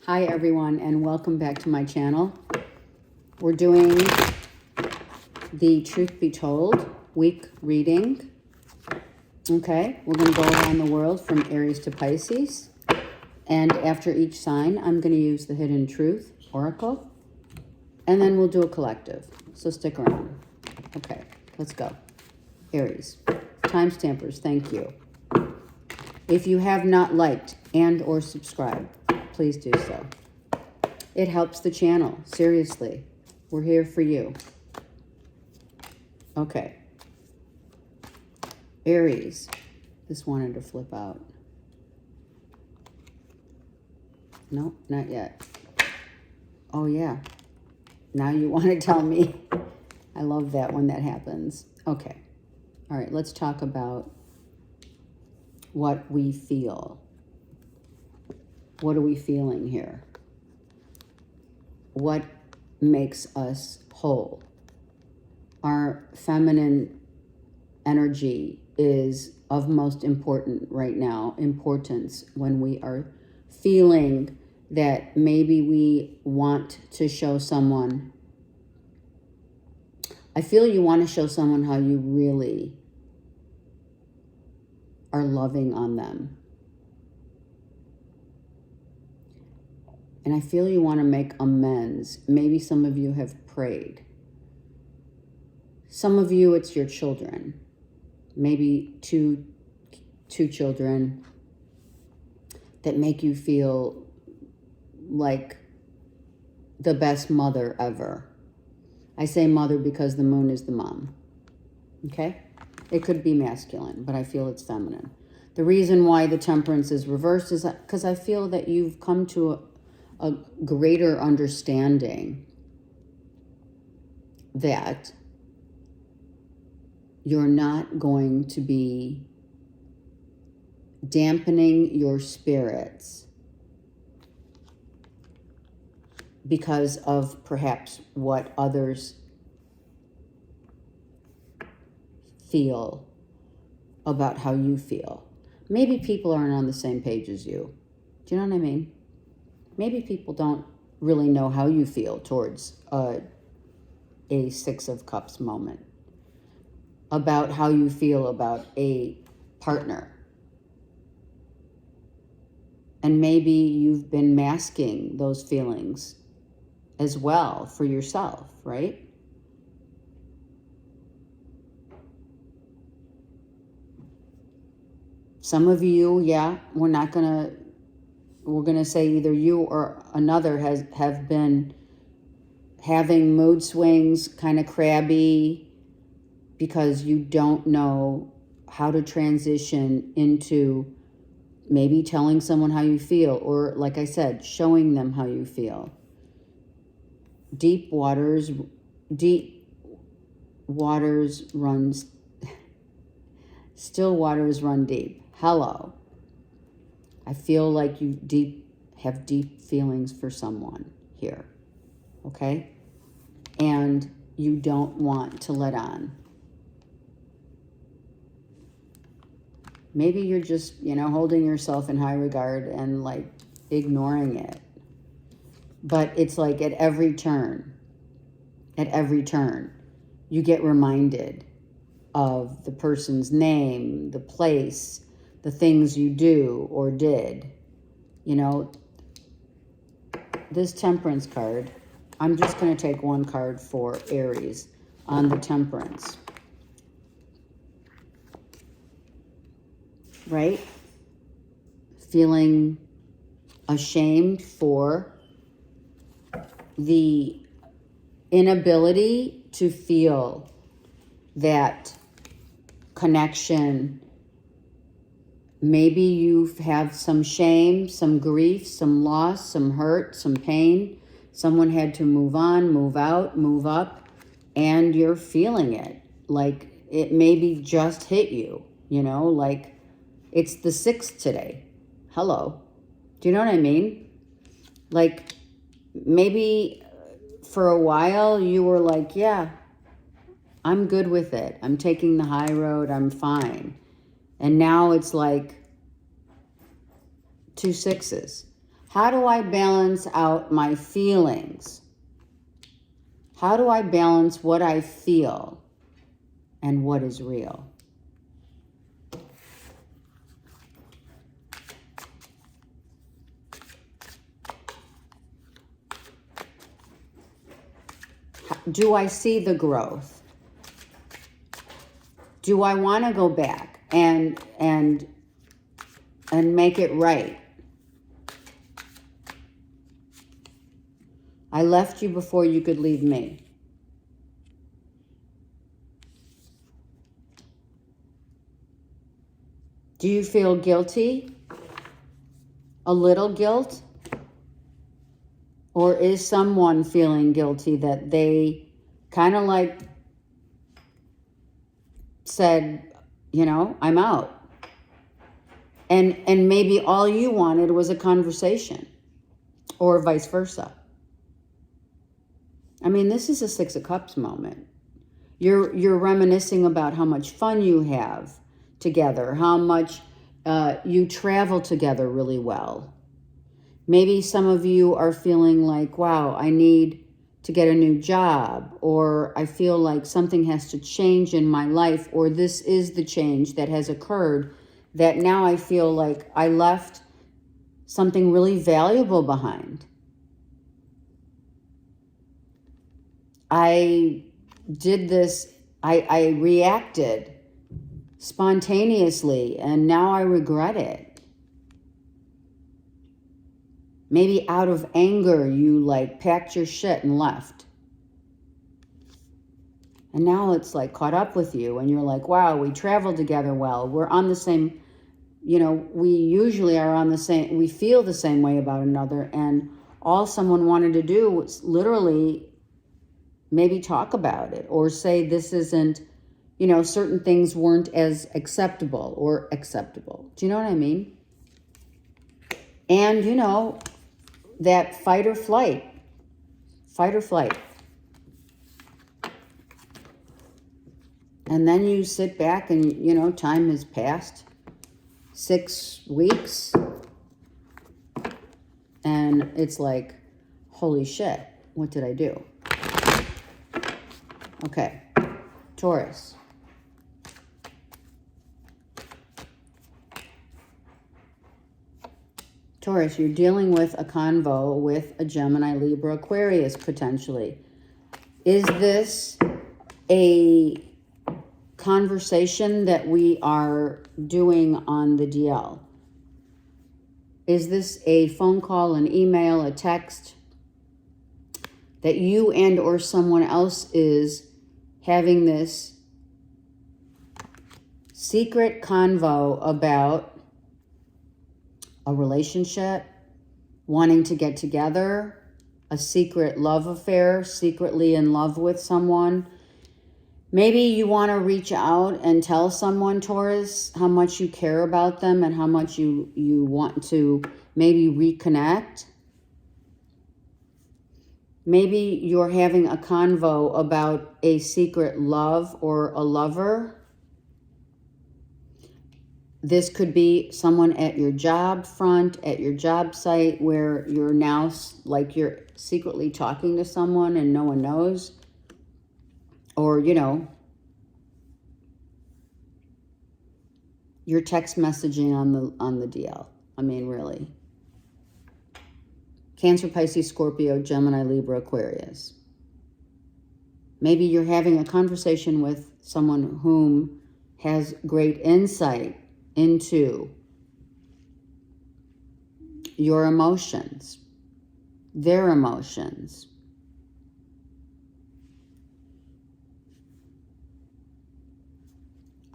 Hi everyone, and welcome back to my channel. We're doing the Truth Be Told week reading. Okay, we're going to go around the world from Aries to Pisces. And after each sign, I'm going to use the Hidden Truth Oracle. And then we'll do a collective. So stick around. Okay, let's go. Aries. Timestampers, thank you. If you have not liked and or subscribed, please do so. It helps the channel. Seriously. We're here for you. Okay. Aries. This wanted to flip out. No, not yet. Oh, yeah. Now you want to tell me. I love that when that happens. Okay. All right, let's talk about what we feel. What are we feeling here? What makes us whole? Our feminine energy is of most importance right now, importance when we are feeling that maybe we want to show someone. I feel you want to show someone how you really are loving on them. And I feel you want to make amends. Maybe some of you have prayed. Some of you, it's your children. Maybe two children that make you feel like the best mother ever. I say mother because the moon is the mom. Okay? It could be masculine, but I feel it's feminine. The reason why the temperance is reversed is because I feel that you've come to a greater understanding that you're not going to be dampening your spirits because of perhaps what others feel about how you feel. Maybe people aren't on the same page as you. Do you know what I mean? Maybe people don't really know how you feel towards a Six of Cups moment, about how you feel about a partner. And maybe you've been masking those feelings as well for yourself, right? Some of you, yeah, we're going to say either you or another have been having mood swings, kind of crabby, because you don't know how to transition into maybe telling someone how you feel, or like I said, showing them how you feel. Still waters run deep. Hello. I feel like you have deep feelings for someone here, okay? And you don't want to let on. Maybe you're just, holding yourself in high regard and like ignoring it. But it's like at every turn, you get reminded of the person's name, the place, the things you do or did. This temperance card, I'm just going to take one card for Aries on the temperance. Right? Feeling ashamed for the inability to feel that connection. Maybe you have some shame, some grief, some loss, some hurt, some pain. Someone had to move on, move out, move up, and you're feeling it. Like it maybe just hit you, like it's the 6th today. Hello. Do you know what I mean? Like maybe for a while you were like, yeah, I'm good with it. I'm taking the high road. I'm fine. And now it's like 2 6s. How do I balance out my feelings? How do I balance what I feel and what is real? Do I see the growth? Do I want to go back and make it right? I left you before you could leave me. Do you feel guilty? A little guilt? Or is someone feeling guilty that they kind of like said, you know, I'm out? And maybe all you wanted was a conversation, or vice versa. I mean, this is a Six of Cups moment. You're reminiscing about how much fun you have together, how much you travel together really well. Maybe some of you are feeling like, wow, I need to get a new job, or I feel like something has to change in my life, or this is the change that has occurred, that now I feel like I left something really valuable behind. I did this, I reacted spontaneously, and now I regret it. Maybe out of anger, you like packed your shit and left. And now it's like caught up with you, and you're like, wow, we traveled together well. We're on the same, you know, we usually are on the same, we feel the same way about another. And all someone wanted to do was literally maybe talk about it, or say this isn't, you know, certain things weren't as acceptable or acceptable. Do you know what I mean? And, you know, that fight or flight. And then you sit back and, you know, time has passed 6 weeks. And it's like, holy shit, what did I do? Okay, Taurus. Taurus, you're dealing with a convo with a Gemini, Libra, Aquarius, potentially. Is this a conversation that we are doing on the DL? Is this a phone call, an email, a text that you and or someone else is having this secret convo about a relationship, wanting to get together, a secret love affair, secretly in love with someone? Maybe you want to reach out and tell someone, Taurus, how much you care about them and how much you want to maybe reconnect. Maybe you're having a convo about a secret love or a lover. This could be someone at your job front, at your job site, where you're now like you're secretly talking to someone and no one knows. Or, you know, you're text messaging on the DL. I mean, really. Cancer, Pisces, Scorpio, Gemini, Libra, Aquarius. Maybe you're having a conversation with someone whom has great insight into your emotions, their emotions.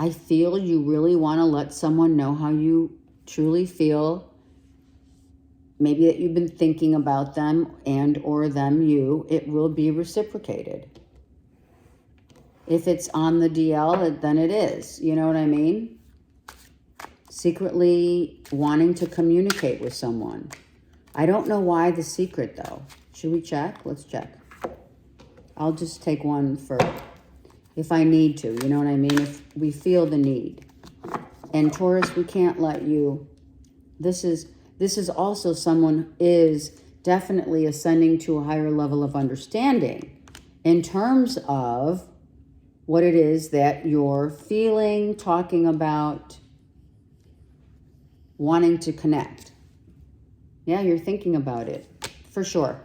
I feel you really want to let someone know how you truly feel. Maybe that you've been thinking about them and or them, you. It will be reciprocated. If it's on the DL, then it is. You know what I mean? Secretly wanting to communicate with someone. I don't know why the secret, though. Should we check? Let's check. I'll just take one for if I need to. You know what I mean? If we feel the need. And Taurus, we can't let you. This is This is also someone is definitely ascending to a higher level of understanding in terms of what it is that you're feeling, talking about, wanting to connect. Yeah, you're thinking about it, for sure.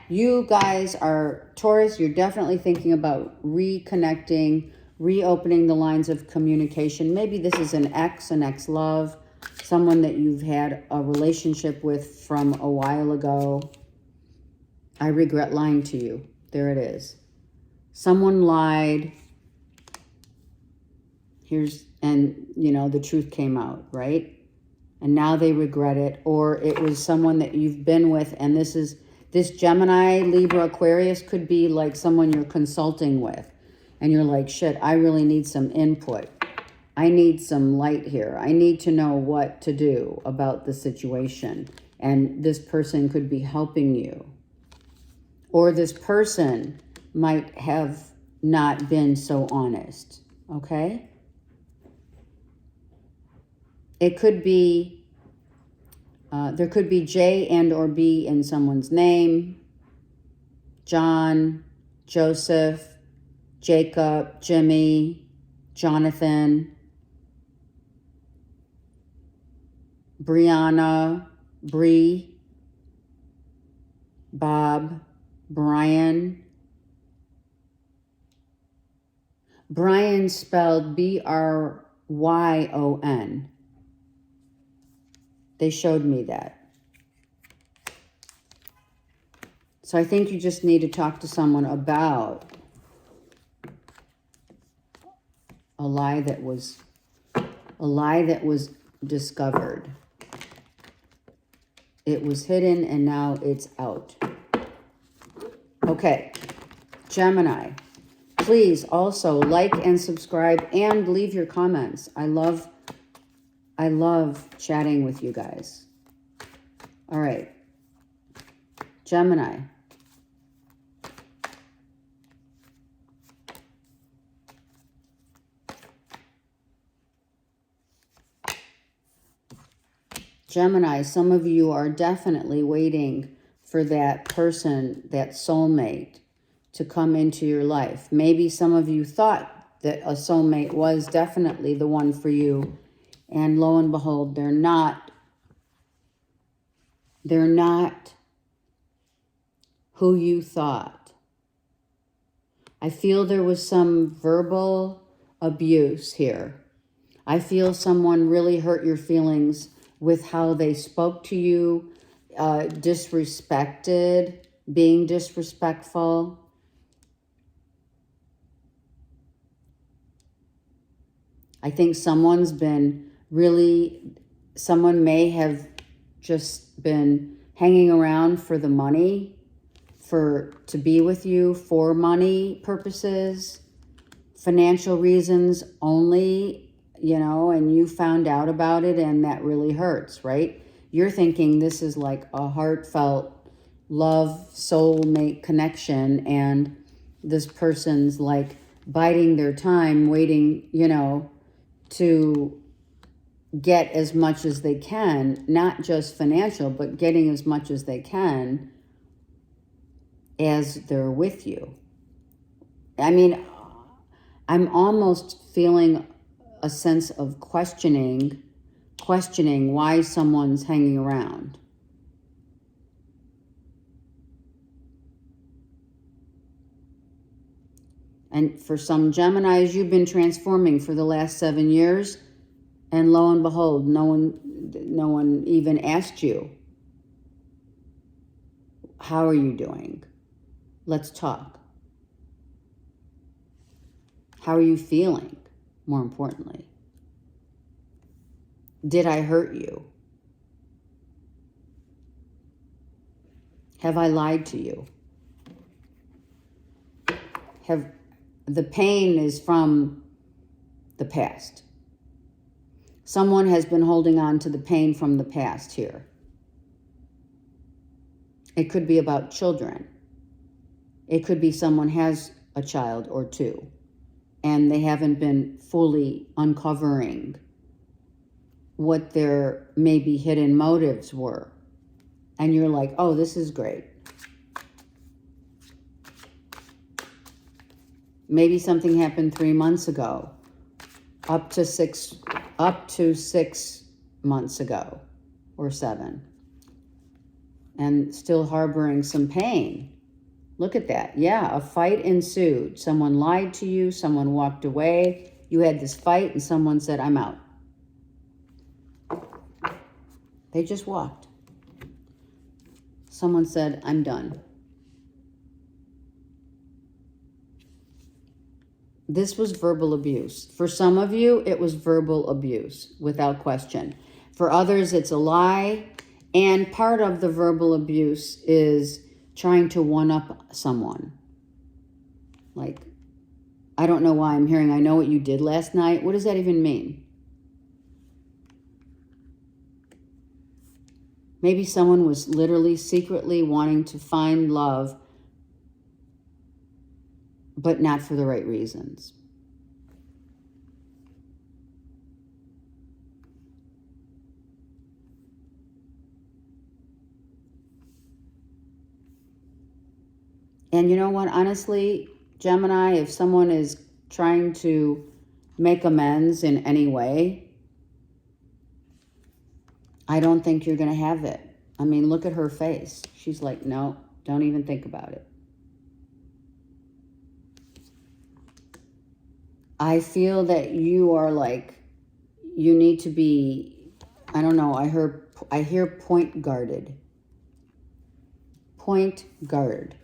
You guys are Taurus, you're definitely thinking about reconnecting, reopening the lines of communication. Maybe this is an ex-love, someone that you've had a relationship with from a while ago. I regret lying to you. There it is. Someone lied. And the truth came out, right? And now they regret it. Or it was someone that you've been with, and this Gemini, Libra, Aquarius could be like someone you're consulting with. And you're like, shit, I really need some input. I need some light here. I need to know what to do about the situation. And this person could be helping you. Or this person might have not been so honest, okay? It could be, there could be J and or B in someone's name. John, Joseph, Jacob, Jimmy, Jonathan, Brianna, Bree, Bob, Brian. Brian spelled Bryon. They showed me that. So I think you just need to talk to someone about a lie that was discovered. It was hidden and now it's out. Okay, Gemini, please also like and subscribe and leave your comments. I love chatting with you guys. All right, Gemini. Gemini, some of you are definitely waiting for that person, that soulmate, to come into your life. Maybe some of you thought that a soulmate was definitely the one for you, and lo and behold, they're not. They're not who you thought. I feel there was some verbal abuse here. I feel someone really hurt your feelings with how they spoke to you, disrespected, being disrespectful. I think someone may have just been hanging around for the money, to be with you for money purposes, financial reasons only, and you found out about it, and that really hurts, right? You're thinking this is like a heartfelt love, soulmate connection, and this person's like biding their time, waiting, to get as much as they can, not just financial, but getting as much as they can as they're with you. I mean, I'm almost feeling a sense of questioning why someone's hanging around. And for some Geminis, you've been transforming for the last 7 years, and lo and behold, no one even asked you, how are you doing? Let's talk. How are you feeling? More importantly, did I hurt you? Have I lied to you? The pain is from the past. Someone has been holding on to the pain from the past here. It could be about children. It could be someone has a child or two, and they haven't been fully uncovering what their maybe hidden motives were. And you're like, oh, this is great. Maybe something happened 3 months ago, up to 6 months ago, or 7. And still harboring some pain. Look at that. Yeah, a fight ensued. Someone lied to you, someone walked away. You had this fight and someone said, I'm out. They just walked. Someone said, I'm done. This was verbal abuse. For some of you, it was verbal abuse, without question. For others, it's a lie. And part of the verbal abuse is trying to one-up someone. Like, I don't know why I'm hearing, I know what you did last night. What does that even mean? Maybe someone was literally secretly wanting to find love, but not for the right reasons. And you know what? Honestly, Gemini, if someone is trying to make amends in any way, I don't think you're going to have it. I mean, look at her face. She's like, no, don't even think about it. I feel that you are like, you need to be, I don't know, I hear point guarded. Point guard.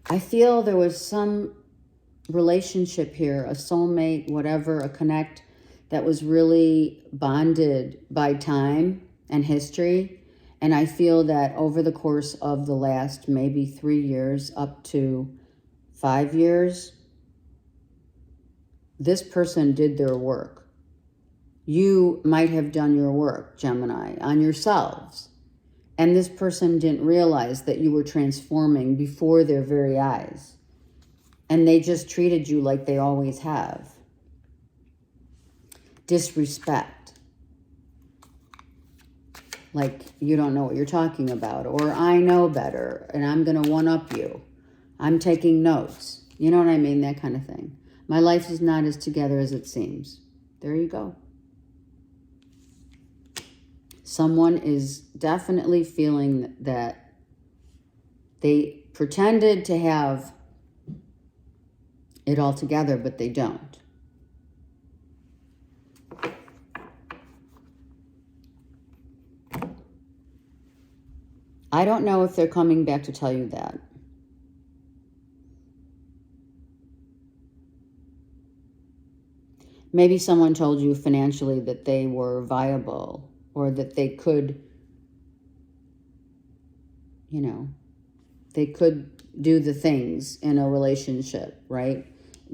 I feel there was some relationship here, a soulmate, whatever, a connect that was really bonded by time and history. And I feel that over the course of the last maybe 3 years up to 5 years, this person did their work. You might have done your work, Gemini, on yourselves. And this person didn't realize that you were transforming before their very eyes. And they just treated you like they always have. Disrespect. Like you don't know what you're talking about. Or I know better and I'm going to one-up you. I'm taking notes. You know what I mean? That kind of thing. My life is not as together as it seems. There you go. Someone is definitely feeling that they pretended to have it all together, but they don't. I don't know if they're coming back to tell you that. Maybe someone told you financially that they were viable or that they could, you know, they could do the things in a relationship, right?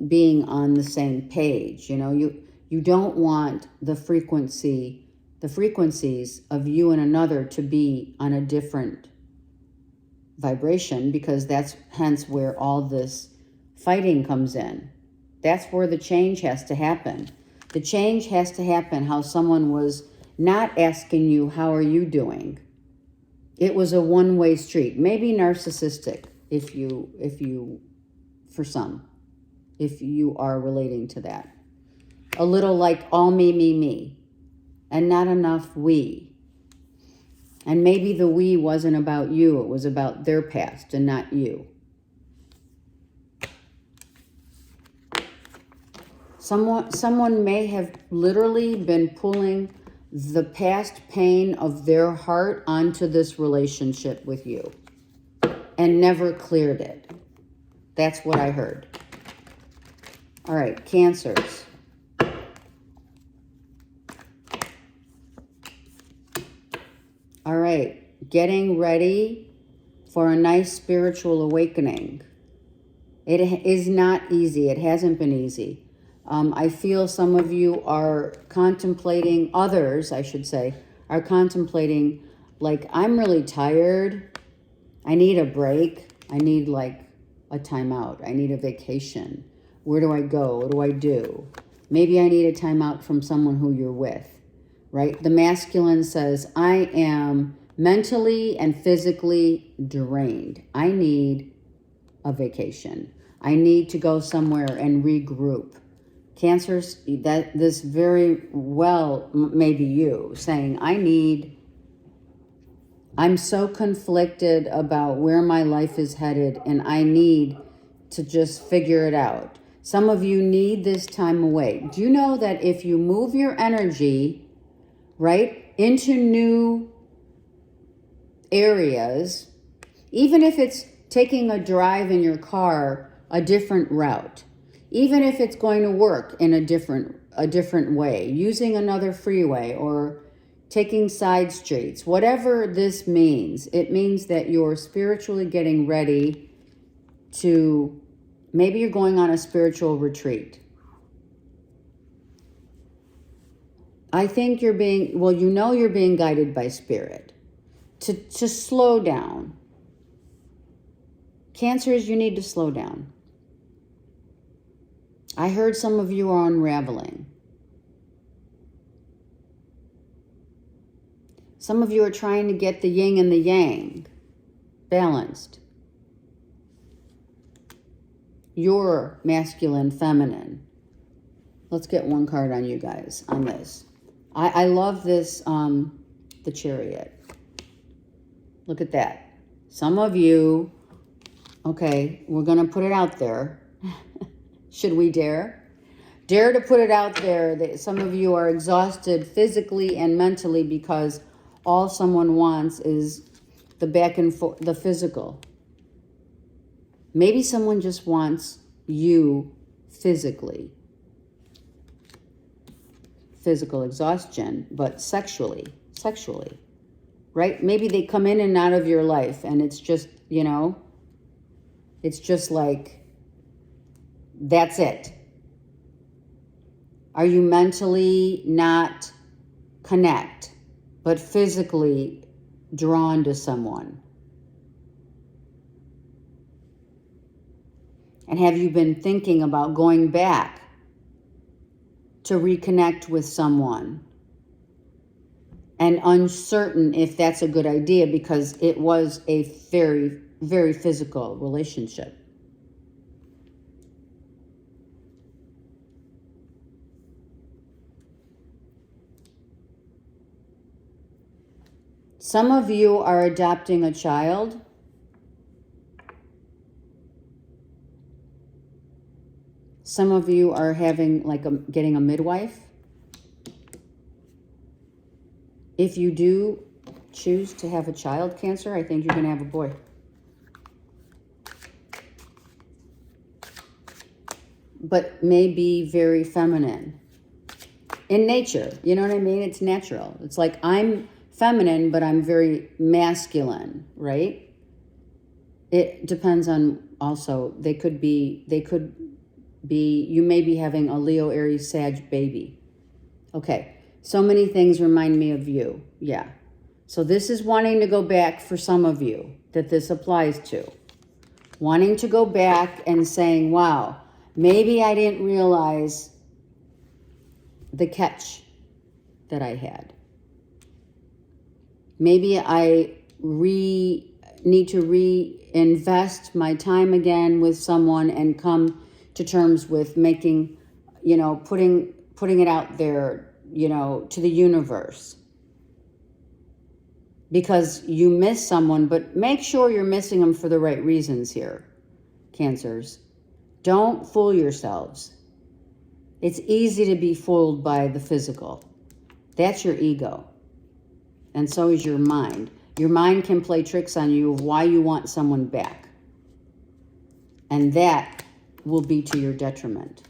Being on the same page, you know, you don't want the frequencies of you and another to be on a different vibration, because that's hence where all this fighting comes in. That's where the change has to happen. The change has to happen how someone was not asking you, how are you doing? It was a one-way street, maybe narcissistic if you, for some, if you are relating to that. A little like all me, me, me, and not enough we. And maybe the we wasn't about you, it was about their past and not you. Someone may have literally been pulling the past pain of their heart onto this relationship with you and never cleared it. That's what I heard. All right, Cancers. All right, getting ready for a nice spiritual awakening. It is not easy. It hasn't been easy. I feel some of you are contemplating, others, I should say, are contemplating, like, I'm really tired. I need a break. I need, like, a time out. I need a vacation. Where do I go? What do I do? Maybe I need a time out from someone who you're with, right? The masculine says, I am mentally and physically drained. I need a vacation. I need to go somewhere and regroup. Cancers, that this very well may be you saying, I'm so conflicted about where my life is headed, and I need to just figure it out. Some of you need this time away. Do you know that if you move your energy, right, into new areas, even if it's taking a drive in your car, a different route, even if it's going to work in a different way, using another freeway or taking side streets, whatever this means, it means that you're spiritually getting ready to, maybe you're going on a spiritual retreat. I think you're being, well, you know you're being guided by spirit to slow down. Cancers, you need to slow down. I heard some of you are unraveling. Some of you are trying to get the yin and the yang balanced. Your masculine, feminine. Let's get one card on you guys on this. I love this, the Chariot. Look at that. Some of you, okay, we're going to put it out there. Should we dare? Dare to put it out there that some of you are exhausted physically and mentally because all someone wants is the back and forth, the physical. Maybe someone just wants you physically. Physical exhaustion, but sexually, right? Maybe they come in and out of your life and it's just, you know, it's just like, that's it. Are you mentally not connect, but physically drawn to someone? And have you been thinking about going back to reconnect with someone? And uncertain if that's a good idea because it was a very, very physical relationship. Some of you are adopting a child. Some of you are having getting a midwife. If you do choose to have a child, Cancer, I think you're going to have a boy. But maybe very feminine in nature. You know what I mean? It's natural. It's like I'm feminine, but I'm very masculine, right? It depends on also, you may be having a Leo, Aries, Sag baby. Okay, so many things remind me of you. Yeah. So this is wanting to go back for some of you that this applies to. Wanting to go back and saying, wow, maybe I didn't realize the catch that I had. Maybe I need to reinvest my time again with someone and come to terms with making, putting it out there, to the universe. Because you miss someone, but make sure you're missing them for the right reasons here, Cancers. Don't fool yourselves. It's easy to be fooled by the physical. That's your ego. And so is your mind. Your mind can play tricks on you of why you want someone back. And that will be to your detriment.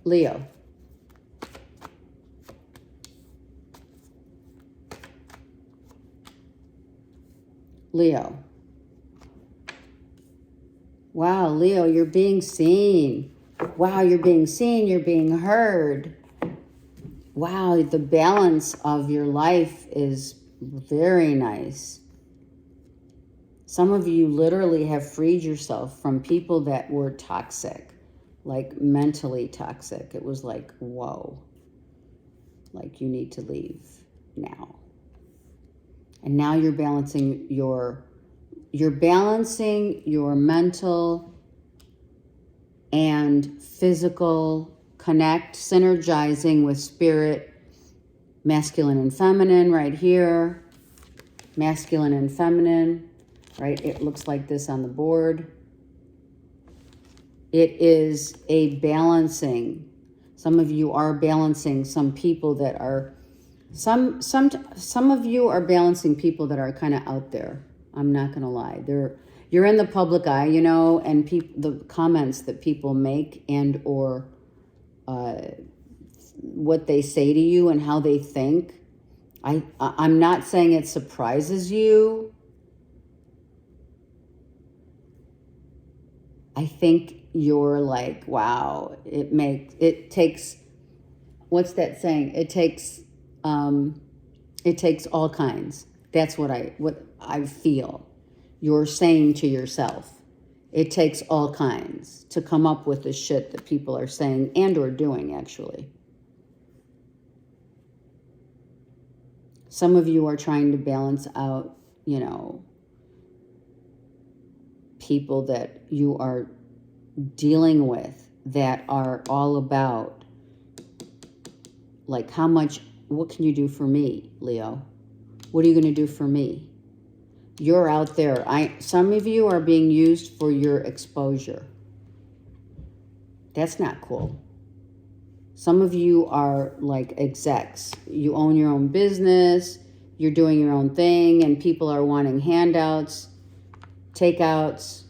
Leo. Leo. Wow, Leo, you're being seen. Wow, you're being seen, you're being heard. Wow, the balance of your life is very nice. Some of you literally have freed yourself from people that were toxic, like mentally toxic. It was like, whoa, like you need to leave now. And now you're balancing your mental and physical connect, synergizing with spirit, masculine and feminine right here, masculine and feminine, right? It looks like this on the board. It is a balancing. Some of you are balancing some people that are, some of you are balancing people that are kind of out there. I'm not going to lie. You're in the public eye, you know, and the comments that people make and or what they say to you and how they think. I'm not saying it surprises you. I think you're like, wow, it takes, what's that saying? It takes all kinds. That's what I feel. You're saying to yourself, it takes all kinds to come up with the shit that people are saying and or doing, actually. Some of you are trying to balance out, you know, people that you are dealing with that are all about, like, what can you do for me, Leo? What are you going to do for me? You're out there. Some of you are being used for your exposure. That's not cool. Some of you are like execs. You own your own business. You're doing your own thing, and people are wanting handouts, takeouts.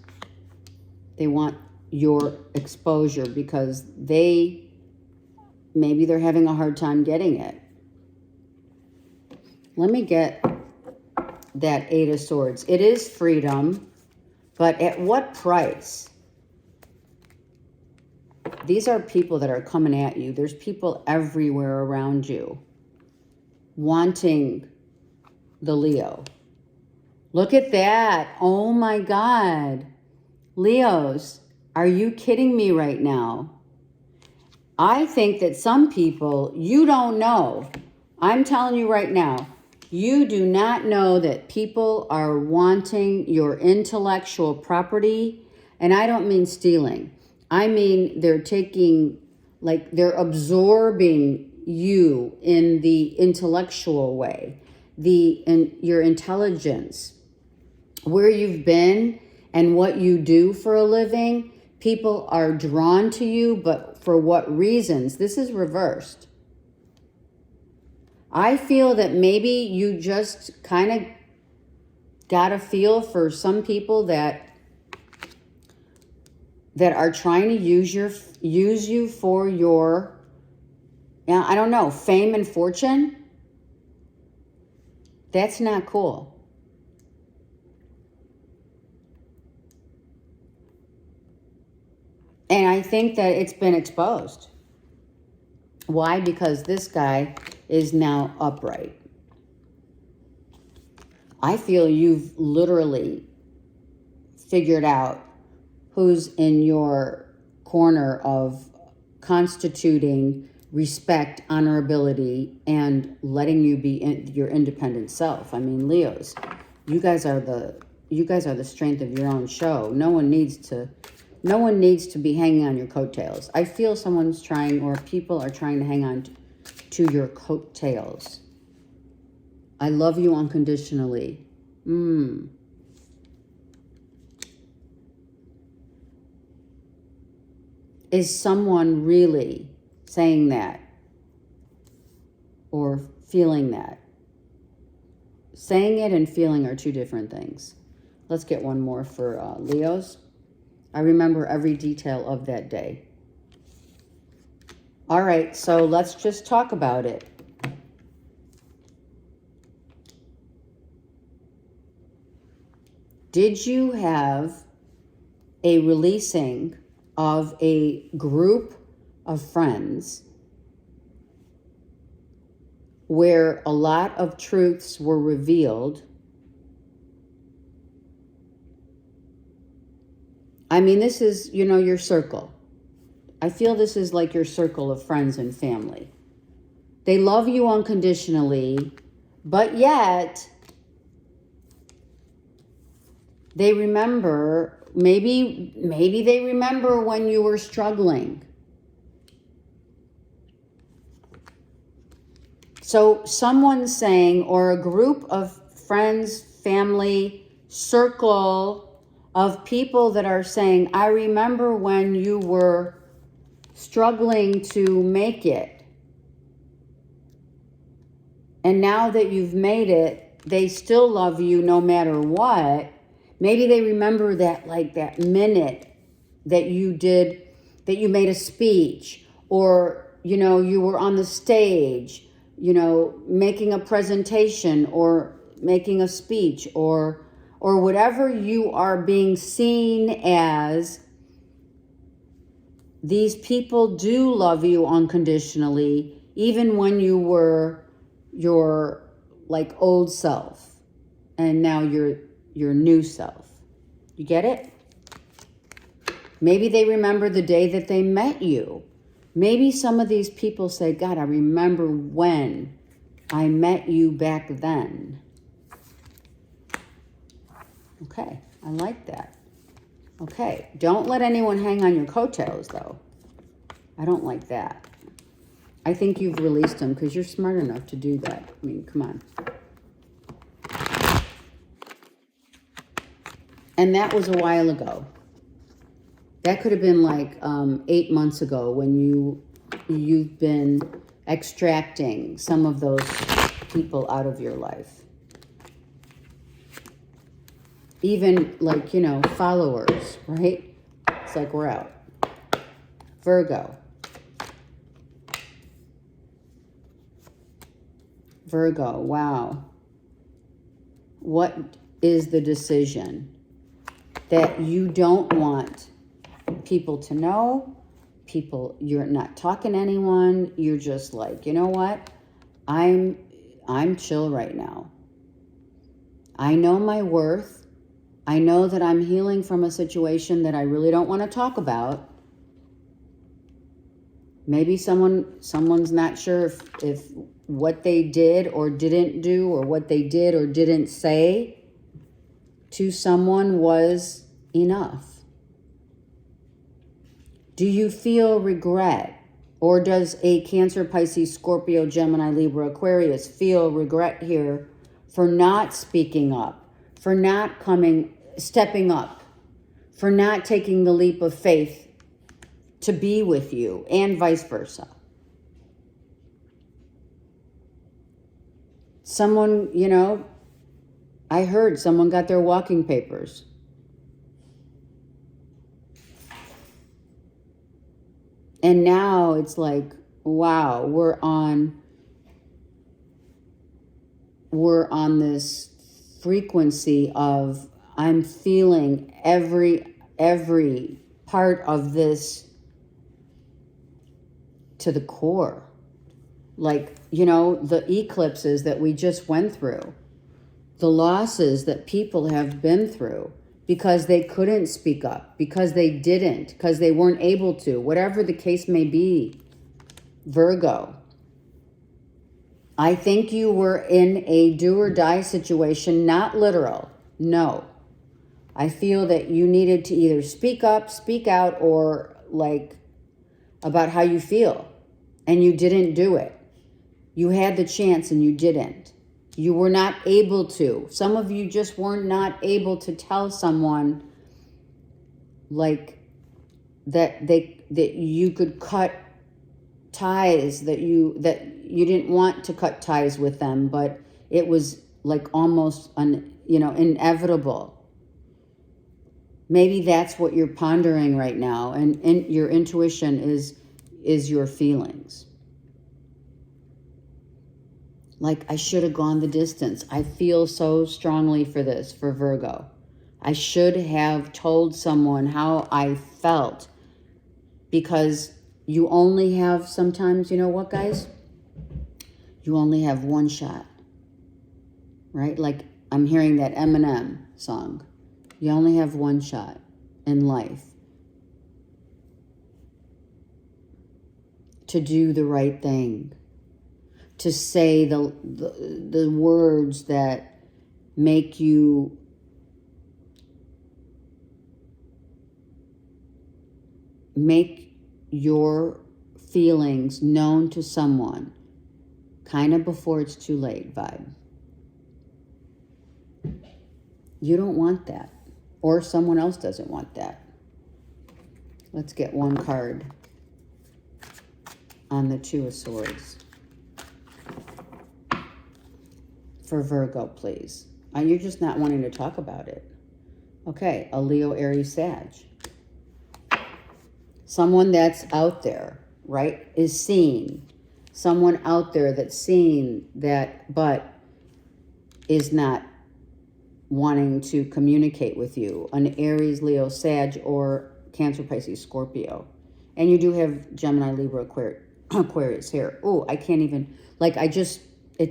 They want your exposure because maybe they're having a hard time getting it. Let me get that Eight of Swords. It is freedom, but at what price? These are people that are coming at you. There's people everywhere around you wanting the Leo. Look at that. Oh my God. Leos, are you kidding me right now? I think that some people, you don't know. I'm telling you right now, you do not know that people are wanting your intellectual property. And I don't mean stealing. I mean they're they're absorbing you in the intellectual way, your intelligence, where you've been and what you do for a living. People are drawn to you, but for what reasons? This is reversed. I feel that maybe you just kind of got a feel for some people that are trying to use you for your, I don't know, fame and fortune. That's not cool. And I think that it's been exposed. Why? Because this guy is now upright. I feel you've literally figured out who's in your corner of constituting respect, honorability, and letting you be your independent self. I mean, Leos, you guys are the strength of your own show. No one needs to be hanging on your coattails. I feel someone's trying, or people are trying to hang on to your coattails. I love you unconditionally. Is someone really saying that or feeling that? Saying it and feeling are two different things. Let's get one more for Leos. I remember every detail of that day. All right, so let's just talk about it. Did you have a releasing of a group of friends where a lot of truths were revealed? I mean, this is, your circle. I feel this is like your circle of friends and family. They love you unconditionally, but yet they remember, maybe they remember when you were struggling. So someone's saying, or a group of friends, family, circle of people that are saying, I remember when you were struggling to make it. And now that you've made it, they still love you no matter what. Maybe they remember that, like that minute that you made a speech, or, you were on the stage, making a presentation or making a speech or whatever you are being seen as. These people do love you unconditionally, even when you were your like old self, and now you're your new self. You get it? Maybe they remember the day that they met you. Maybe some of these people say, God, I remember when I met you back then. Okay, I like that. Okay, don't let anyone hang on your coattails, though. I don't like that. I think you've released them because you're smart enough to do that. I mean, come on. And that was a while ago. That could have been like 8 months ago when you've been extracting some of those people out of your life. Even like, followers, right? It's like we're out. Virgo. Virgo, wow. What is the decision that you don't want people to know? You're not talking to anyone. You're just like, you know what? I'm chill right now. I know my worth. I know that I'm healing from a situation that I really don't want to talk about. Maybe someone's not sure if what they did or didn't do, or what they did or didn't say to someone was enough. Do you feel regret? Or does a Cancer, Pisces, Scorpio, Gemini, Libra, Aquarius feel regret here for not speaking up, for not stepping up, for not taking the leap of faith to be with you, and vice versa? Someone, I heard someone got their walking papers. And now it's like, wow, we're on this frequency of I'm feeling every part of this to the core. Like, the eclipses that we just went through, the losses that people have been through because they couldn't speak up, because they didn't, because they weren't able to, whatever the case may be. Virgo, I think you were in a do or die situation, not literal. No. I feel that you needed to either speak up, speak out, or like about how you feel, and you didn't do it. You had the chance and you didn't. You were not able to. Some of you just were not able to tell someone like that you could cut ties, that you didn't want to cut ties with them, but it was like almost inevitable. Maybe that's what you're pondering right now, and your intuition is your feelings. Like, I should have gone the distance. I feel so strongly for this, for Virgo. I should have told someone how I felt, because you only have sometimes, you know what, guys? You only have one shot, right? Like I'm hearing that Eminem song. You only have one shot in life to do the right thing, to say the words that make you make your feelings known to someone kind of before it's too late vibe. You don't want that, or someone else doesn't want that. Let's get one card on the Two of Swords for Virgo, please. You're just not wanting to talk about it. Okay, a Leo, Aries, Sag. Someone that's out there, right, is seen. Someone out there that's seen that, but is not wanting to communicate with you. An Aries, Leo, Sag, or Cancer, Pisces, Scorpio. And you do have Gemini, Libra, Aquarius here. Oh, I can't even, like, it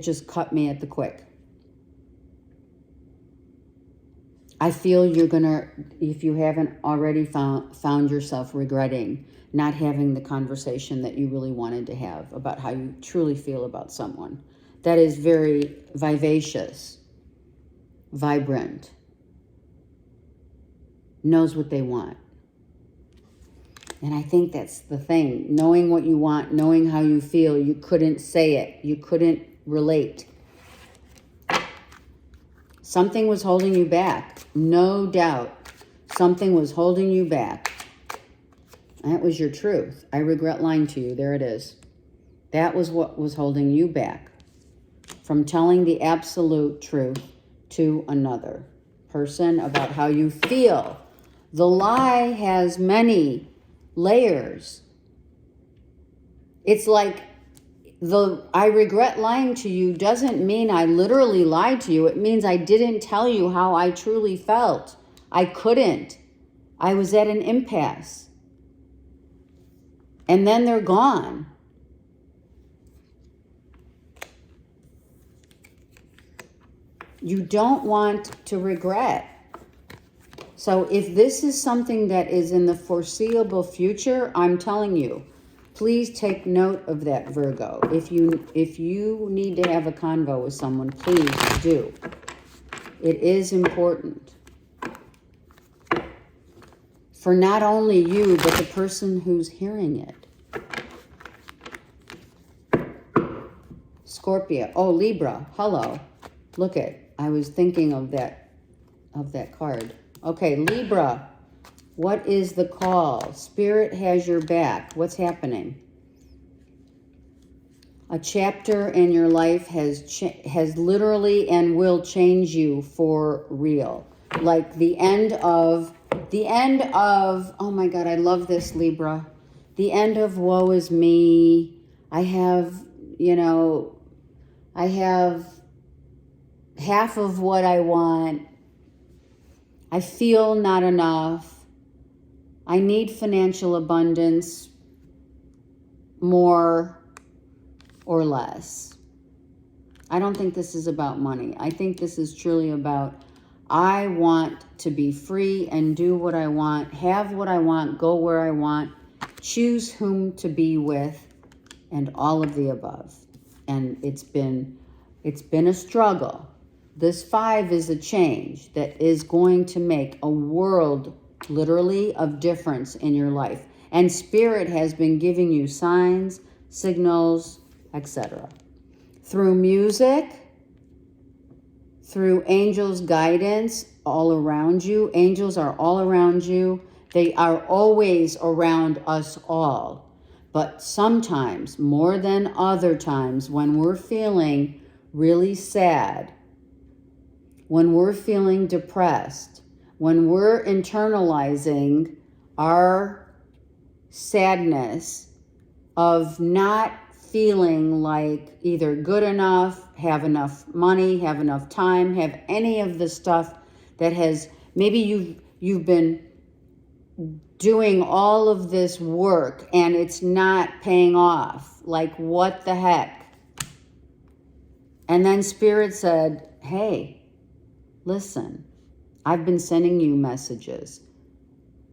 just cut me at the quick. I feel you're going to, if you haven't already found yourself regretting not having the conversation that you really wanted to have about how you truly feel about someone. That is very vivacious, vibrant, knows what they want. And I think that's the thing. Knowing what you want, knowing how you feel, you couldn't say it. You couldn't relate. Something was holding you back. No doubt. Something was holding you back. That was your truth. I regret lying to you. There it is. That was what was holding you back from telling the absolute truth to another person about how you feel. The lie has many layers. It's like I regret lying to you doesn't mean I literally lied to you. It means I didn't tell you how I truly felt. I couldn't. I was at an impasse. And then they're gone. You don't want to regret. So if this is something that is in the foreseeable future, I'm telling you, please take note of that, Virgo. If you need to have a convo with someone, please do. It is important for not only you, but the person who's hearing it. Scorpio. Oh, Libra. Hello. Look it. I was thinking of that card. Okay, Libra. What is the call? Spirit has your back. What's happening? A chapter in your life has literally and will change you for real. Like the end of, oh my God, I love this, Libra. The end of woe is me. I have half of what I want. I feel not enough. I need financial abundance, more or less. I don't think this is about money. I think this is truly about, I want to be free and do what I want, have what I want, go where I want, choose whom to be with, and all of the above. And it's been a struggle. This 5 is a change that is going to make a world, literally, of difference in your life. And Spirit has been giving you signs, signals, etc. Through music, through angels' guidance all around you. Angels are all around you. They are always around us all. But sometimes, more than other times, when we're feeling really sad, when we're feeling depressed, when we're internalizing our sadness of not feeling like either good enough, have enough money, have enough time, have any of the stuff that has Maybe you've been doing all of this work and it's not paying off. Like, what the heck? And then Spirit said, hey, listen, I've been sending you messages.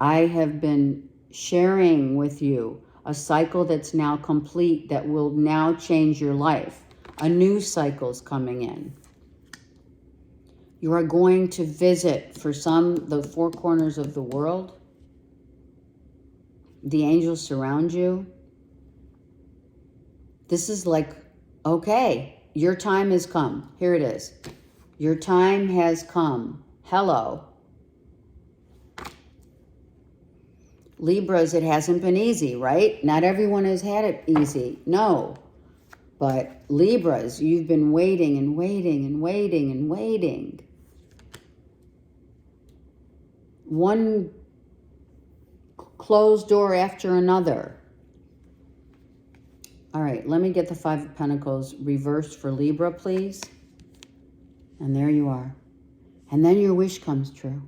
I have been sharing with you a cycle that's now complete, that will now change your life. A new cycle's coming in. You are going to visit, for some, the four corners of the world. The angels surround you. This is like, okay, your time has come. Here it is. Your time has come. Hello. Libras, it hasn't been easy, right? Not everyone has had it easy. No. But Libras, you've been waiting and waiting and waiting and waiting. One closed door after another. All right, let me get the Five of Pentacles reversed for Libra, please. And there you are. And then your wish comes true.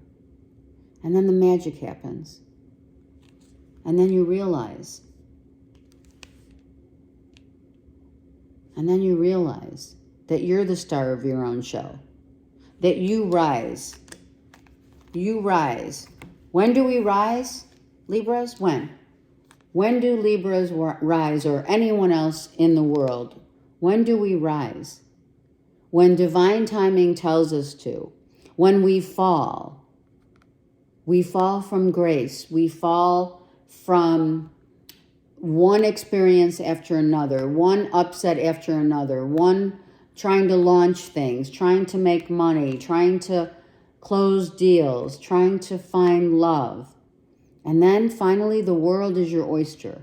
And then the magic happens. And then you realize. And then you realize that you're the star of your own show. That you rise. You rise. When do we rise, Libras? When? When do Libras rise, or anyone else in the world? When do we rise? When divine timing tells us to. When we fall. We fall from grace. We fall from one experience after another, one upset after another, one trying to launch things, trying to make money, trying to close deals, trying to find love. And then finally, the world is your oyster.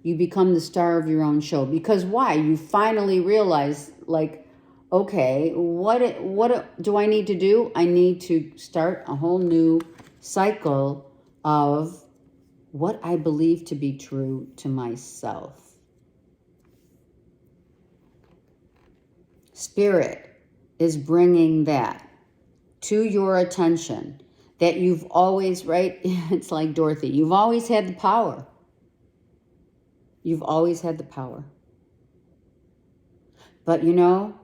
You become the star of your own show. Because why? You finally realize, like, okay, what do I need to do? I need to start a whole new cycle of what I believe to be true to myself. Spirit is bringing that to your attention. That you've always, right? It's like Dorothy. You've always had the power. You've always had the power. But you know,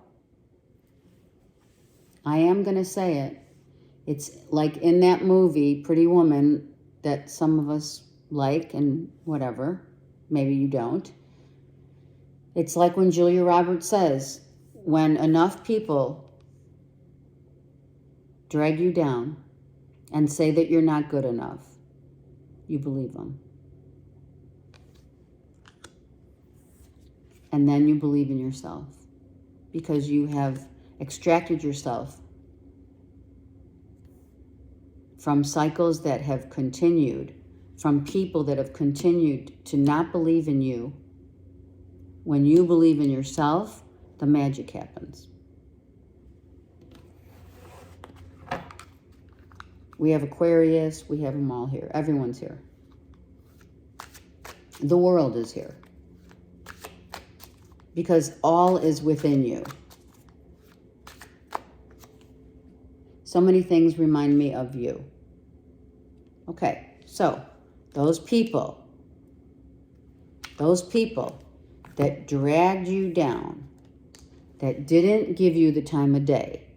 I am going to say it. It's like in that movie, Pretty Woman, that some of us like and whatever. Maybe you don't. It's like when Julia Roberts says, when enough people drag you down and say that you're not good enough, you believe them. And then you believe in yourself because you have extracted yourself from cycles that have continued, from people that have continued to not believe in you. When you believe in yourself, the magic happens. We have Aquarius, we have them all here. Everyone's here. The world is here. Because all is within you. So many things remind me of you. Okay, so those people that dragged you down, that didn't give you the time of day,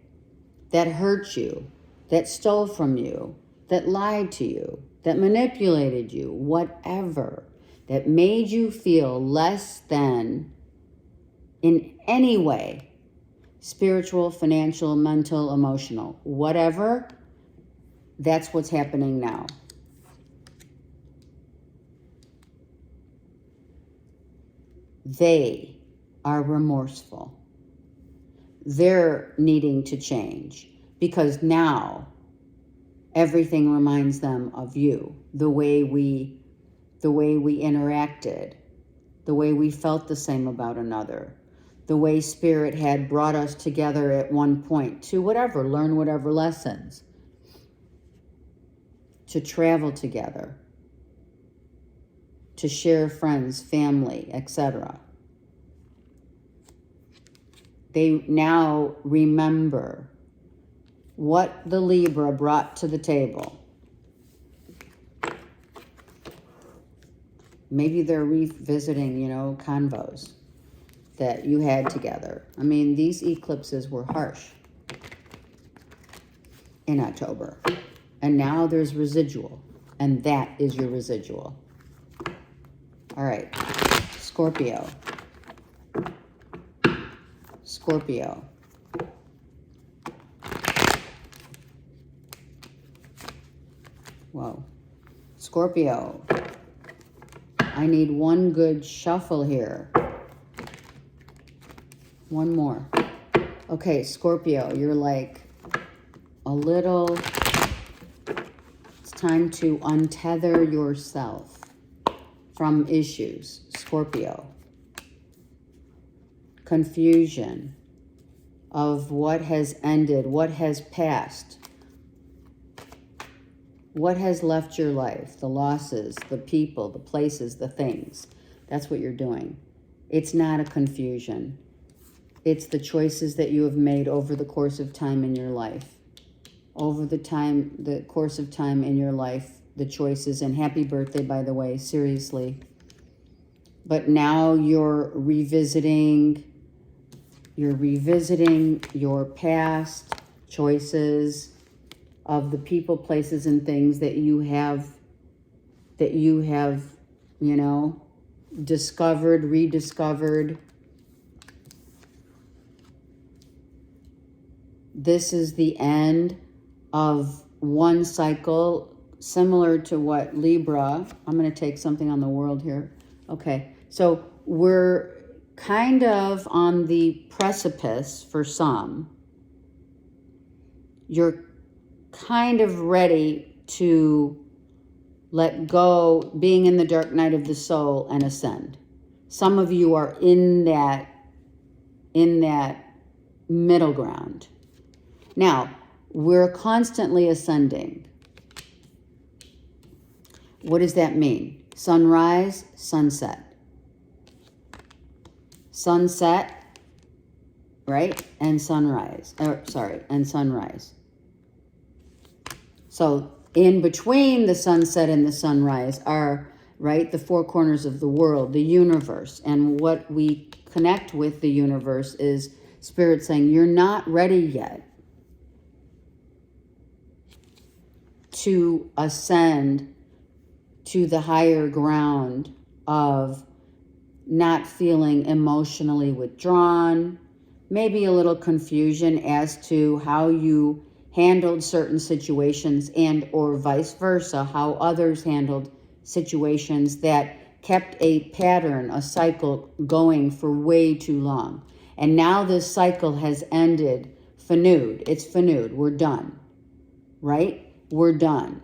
that hurt you, that stole from you, that lied to you, that manipulated you, whatever, that made you feel less than in any way, spiritual, financial, mental, emotional, whatever, that's what's happening now. They are remorseful. They're needing to change. Because now everything reminds them of you, the way we interacted, the way we felt the same about another, the way Spirit had brought us together at one point to whatever, learn whatever lessons, to travel together, to share friends, family, etc. They now remember what the Libra brought to the table. Maybe they're revisiting, you know, convos that you had together. I mean, these eclipses were harsh in October. And now there's residual. And that is your residual. All right. Scorpio. Scorpio. Whoa. Scorpio. I need one good shuffle here. One more. Okay, Scorpio, you're like a little... It's time to untether yourself from issues. Scorpio. Confusion of what has ended, what has passed. What has left your life? The losses, the people, the places, the things. That's what you're doing. It's not a confusion. It's the choices that you have made over the course of time in your life. Over the course of time in your life, the choices. And happy birthday, by the way, seriously. But now you're revisiting your past choices of the people, places, and things that you have, you know, discovered, rediscovered. This is the end of one cycle, similar to what Libra. I'm going to take something on the world here. Okay, so we're kind of on the precipice for some. You're kind of ready to let go, being in the dark night of the soul, and ascend. Some of you are in that middle ground. Now, we're constantly ascending. What does that mean? Sunrise, sunset. Sunset, right? And sunrise. And sunrise. So in between the sunset and the sunrise are, right, the four corners of the world, the universe. And what we connect with the universe is Spirit saying, you're not ready yet to ascend to the higher ground of not feeling emotionally withdrawn, maybe a little confusion as to how you handled certain situations, and or vice versa, how others handled situations that kept a pattern, a cycle going for way too long. And now this cycle has ended, finewed. It's finewed. We're done, right? We're done.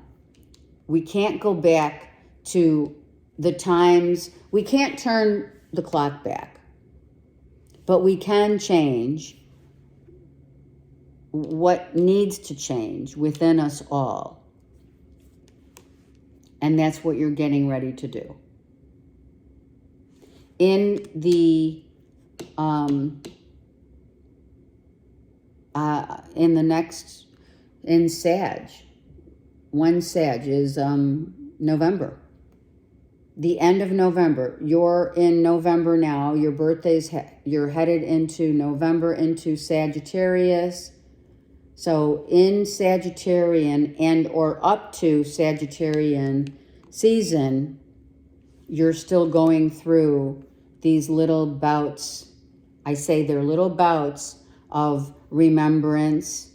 We can't go back to the times. We can't turn the clock back, but we can change what needs to change within us all. And that's what you're getting ready to do. In the in Sag, when Sag is November. The end of November. You're in November now. Your birthday's, you're headed into November, into Sagittarius. So in Sagittarian and or up to Sagittarian season, you're still going through these little bouts. I say they're little bouts of remembrance,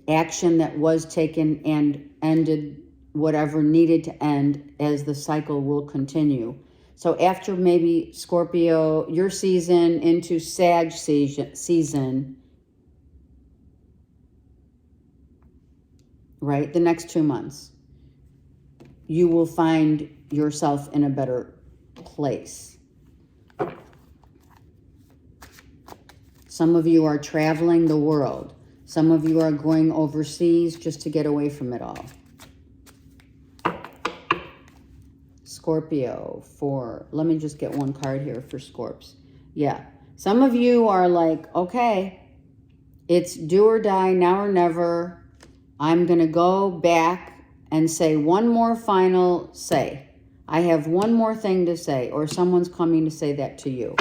action that was taken and ended, whatever needed to end, as the cycle will continue. So after maybe Scorpio, your season, into Sag season, right, the next 2 months, you will find yourself in a better place. Some of you are traveling the world. Some of you are going overseas just to get away from it all. Scorpio, let me just get one card here for Scorps. Yeah, some of you are like, okay, It's do or die, now or never. I'm going to go back and say one more final say. I have one more thing to say, or someone's coming to say that to you.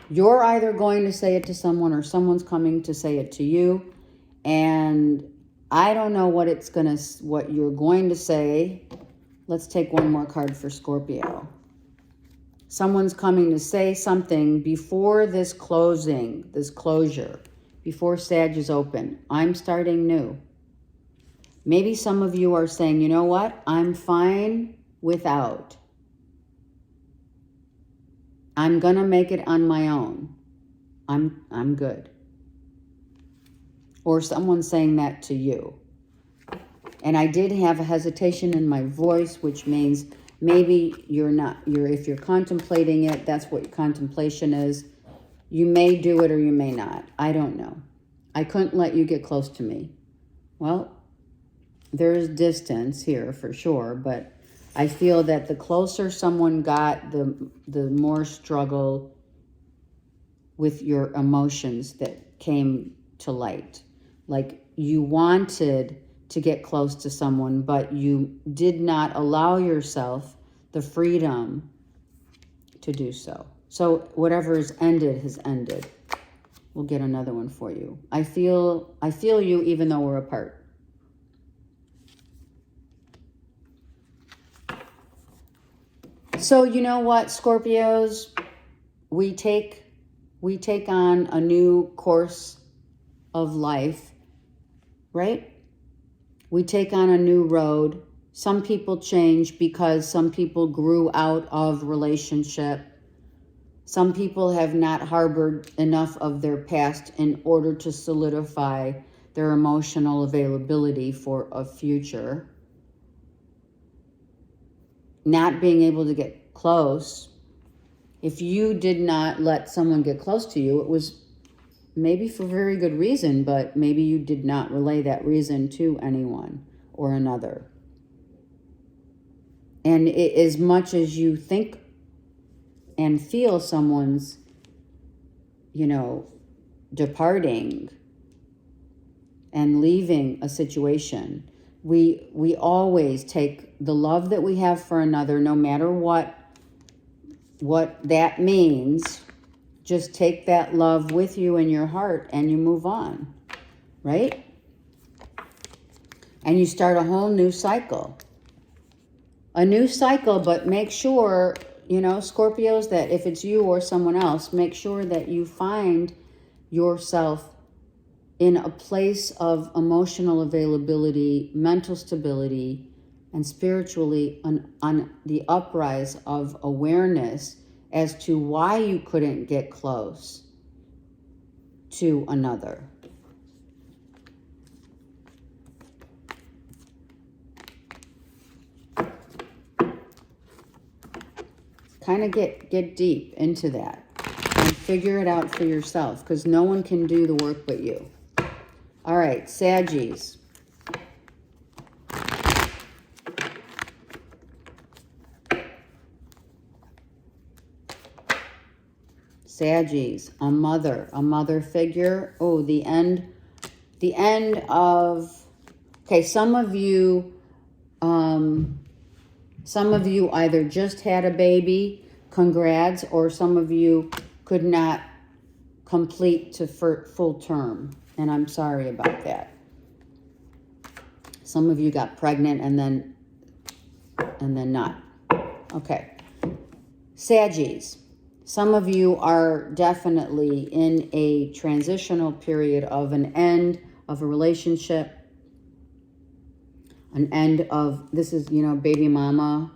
You're either going to say it to someone or someone's coming to say it to you. And I don't know what you're going to say. Let's take one more card for Scorpio. Someone's coming to say something before this closure, before Sag is open. I'm starting new. Maybe some of you are saying, you know what? I'm fine without. I'm going to make it on my own. I'm good. Or someone's saying that to you. And I did have a hesitation in my voice, which means maybe if you're contemplating it, that's what your contemplation is. You may do it or you may not. I don't know. I couldn't let you get close to me. Well, there's distance here for sure, but I feel that the closer someone got, the more struggle with your emotions that came to light. Like you wanted to get close to someone, but you did not allow yourself the freedom to do so. So whatever has ended. We'll get another one for you. I feel you even though we're apart. So you know what, Scorpios? We take on a new course of life, right? We take on a new road. Some people change because some people grew out of relationship. Some people have not harbored enough of their past in order to solidify their emotional availability for a future. Not being able to get close. If you did not let someone get close to you, it was maybe for very good reason, but maybe you did not relay that reason to anyone or another. And as much as you think and feel someone's, departing and leaving a situation, we always take the love that we have for another, no matter what that means. Just take that love with you in your heart and you move on, right? And you start a whole new cycle. A new cycle, but make sure, Scorpios, that if it's you or someone else, make sure that you find yourself in a place of emotional availability, mental stability, and spiritually on the uprise of awareness as to why you couldn't get close to another. Kind of get deep into that and figure it out for yourself, because no one can do the work but you. All right, Saggies. Saggies, a mother figure. Oh, the end of, okay, some of you either just had a baby, congrats, or some of you could not complete to full term, and I'm sorry about that. Some of you got pregnant and then not. Okay. Saggies. Some of you are definitely in a transitional period of an end of a relationship, an end of, this is, baby mama,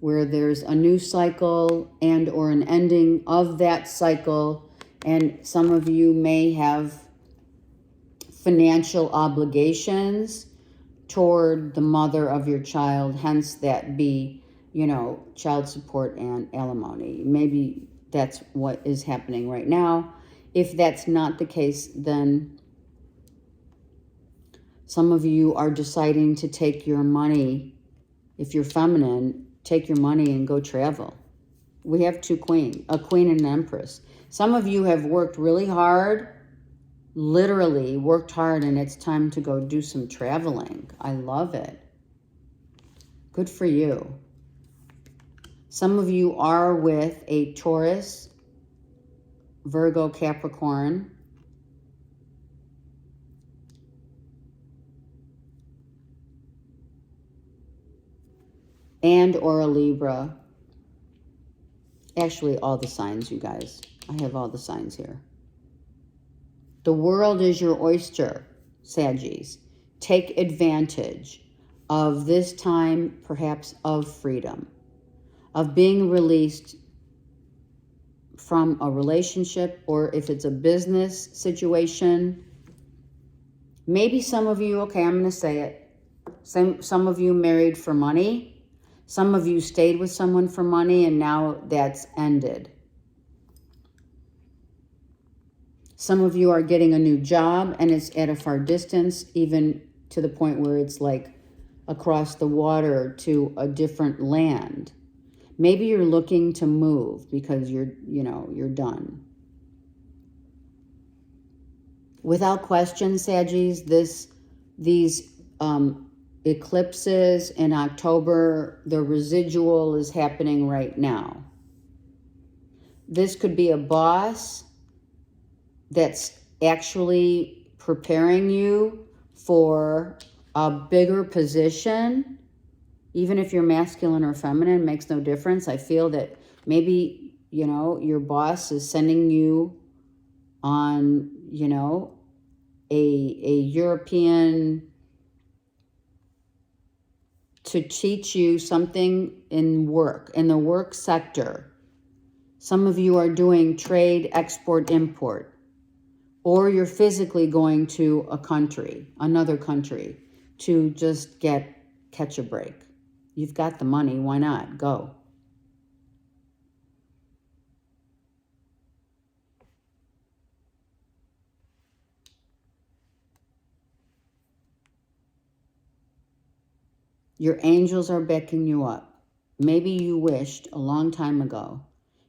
where there's a new cycle and or an ending of that cycle. And some of you may have financial obligations toward the mother of your child, hence that be, child support and alimony. Maybe that's what is happening right now. If that's not the case, then some of you are deciding to take your money. If you're feminine, take your money and go travel. We have two queens, a queen and an empress. Some of you have worked really hard literally worked hard and it's time to go do some traveling. I love it. Good for you. Some of you are with a Taurus, Virgo, Capricorn. And or a Libra. Actually, all the signs, you guys. I have all the signs here. The world is your oyster, Saggies. Take advantage of this time, perhaps of freedom, of being released from a relationship, or if it's a business situation. Maybe some of you, okay, I'm going to say it. Some of you married for money. Some of you stayed with someone for money and now that's ended. Some of you are getting a new job and it's at a far distance, even to the point where it's like across the water to a different land. Maybe you're looking to move because you're done. Without question, Saggies, these eclipses in October, the residual is happening right now. This could be a boss that's actually preparing you for a bigger position. Even if you're masculine or feminine, makes no difference. I feel that maybe, your boss is sending you on, a European to teach you something in the work sector. Some of you are doing trade, export, import, or you're physically going to another country, to just catch a break. You've got the money, why not? Go. Your angels are backing you up. Maybe you wished a long time ago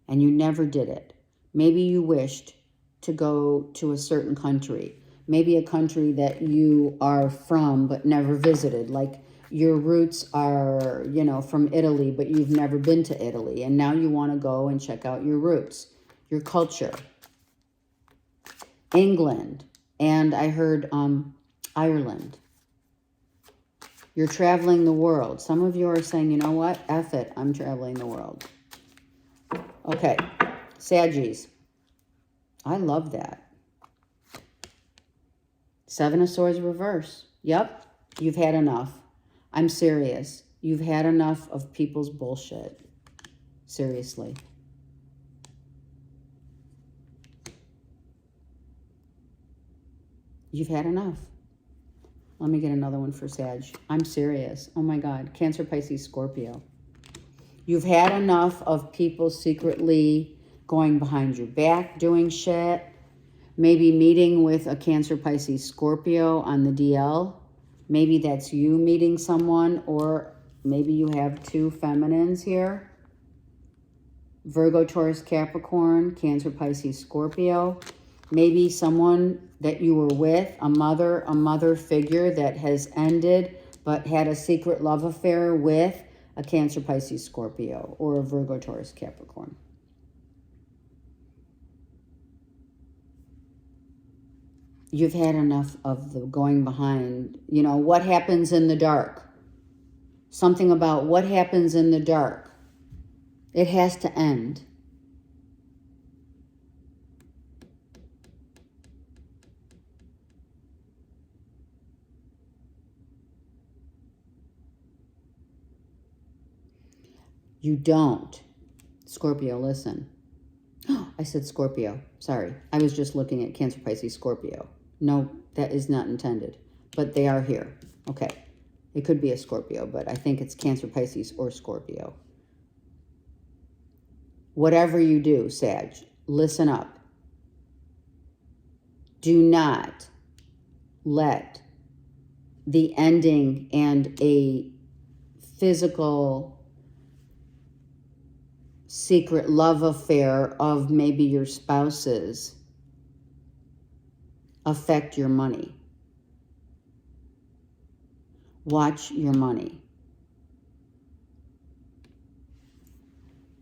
and you never did it. Maybe you wished to go to a certain country. Maybe a country that you are from but never visited. Like your roots are, from Italy, but you've never been to Italy. And now you want to go and check out your roots, your culture. England. And I heard Ireland. You're traveling the world. Some of you are saying, you know what? F it. I'm traveling the world. Okay. Saggies. I love that. Seven of Swords reverse. Yep. You've had enough. I'm serious. You've had enough of people's bullshit. Seriously. You've had enough. Let me get another one for Sag. I'm serious. Oh my God. Cancer, Pisces, Scorpio. You've had enough of people secretly going behind your back, doing shit. Maybe meeting with a Cancer, Pisces, Scorpio on the DL. Maybe that's you meeting someone, or maybe you have two feminines here. Virgo, Taurus, Capricorn, Cancer, Pisces, Scorpio. Maybe someone that you were with, a mother figure that has ended, but had a secret love affair with a Cancer, Pisces, Scorpio, or a Virgo, Taurus, Capricorn. You've had enough of the going behind, what happens in the dark. Something about what happens in the dark. It has to end. You don't. Scorpio, listen. I said Scorpio. Sorry. I was just looking at Cancer, Pisces, Scorpio. No, that is not intended. But they are here. Okay. It could be a Scorpio, but I think it's Cancer, Pisces, or Scorpio. Whatever you do, Sag, listen up. Do not let the ending and a physical secret love affair of maybe your spouses affect your money. Watch your money.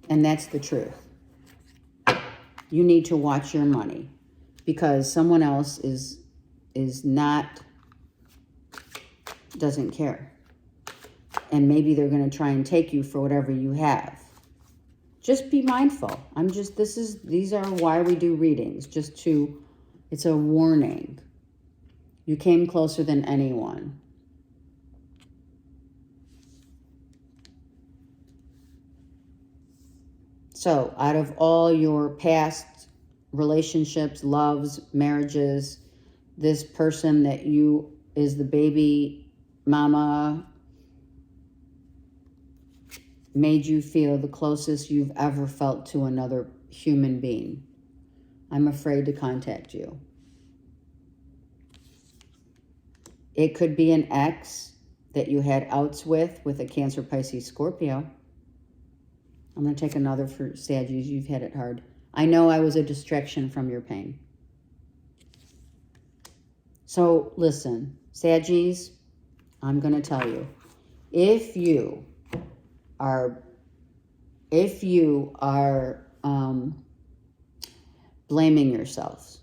And that's the truth. You need to watch your money because someone else doesn't care. And maybe they're going to try and take you for whatever you have. Just be mindful. These are why we do readings. It's a warning. You came closer than anyone. So, out of all your past relationships, loves, marriages, this person that is the baby mama made you feel the closest you've ever felt to another human being. I'm afraid to contact you. It could be an ex that you had outs with a Cancer, Pisces, Scorpio. I'm going to take another for Saggies. You've had it hard. I know I was a distraction from your pain. So listen, Saggies, I'm going to tell you, if you are blaming yourselves,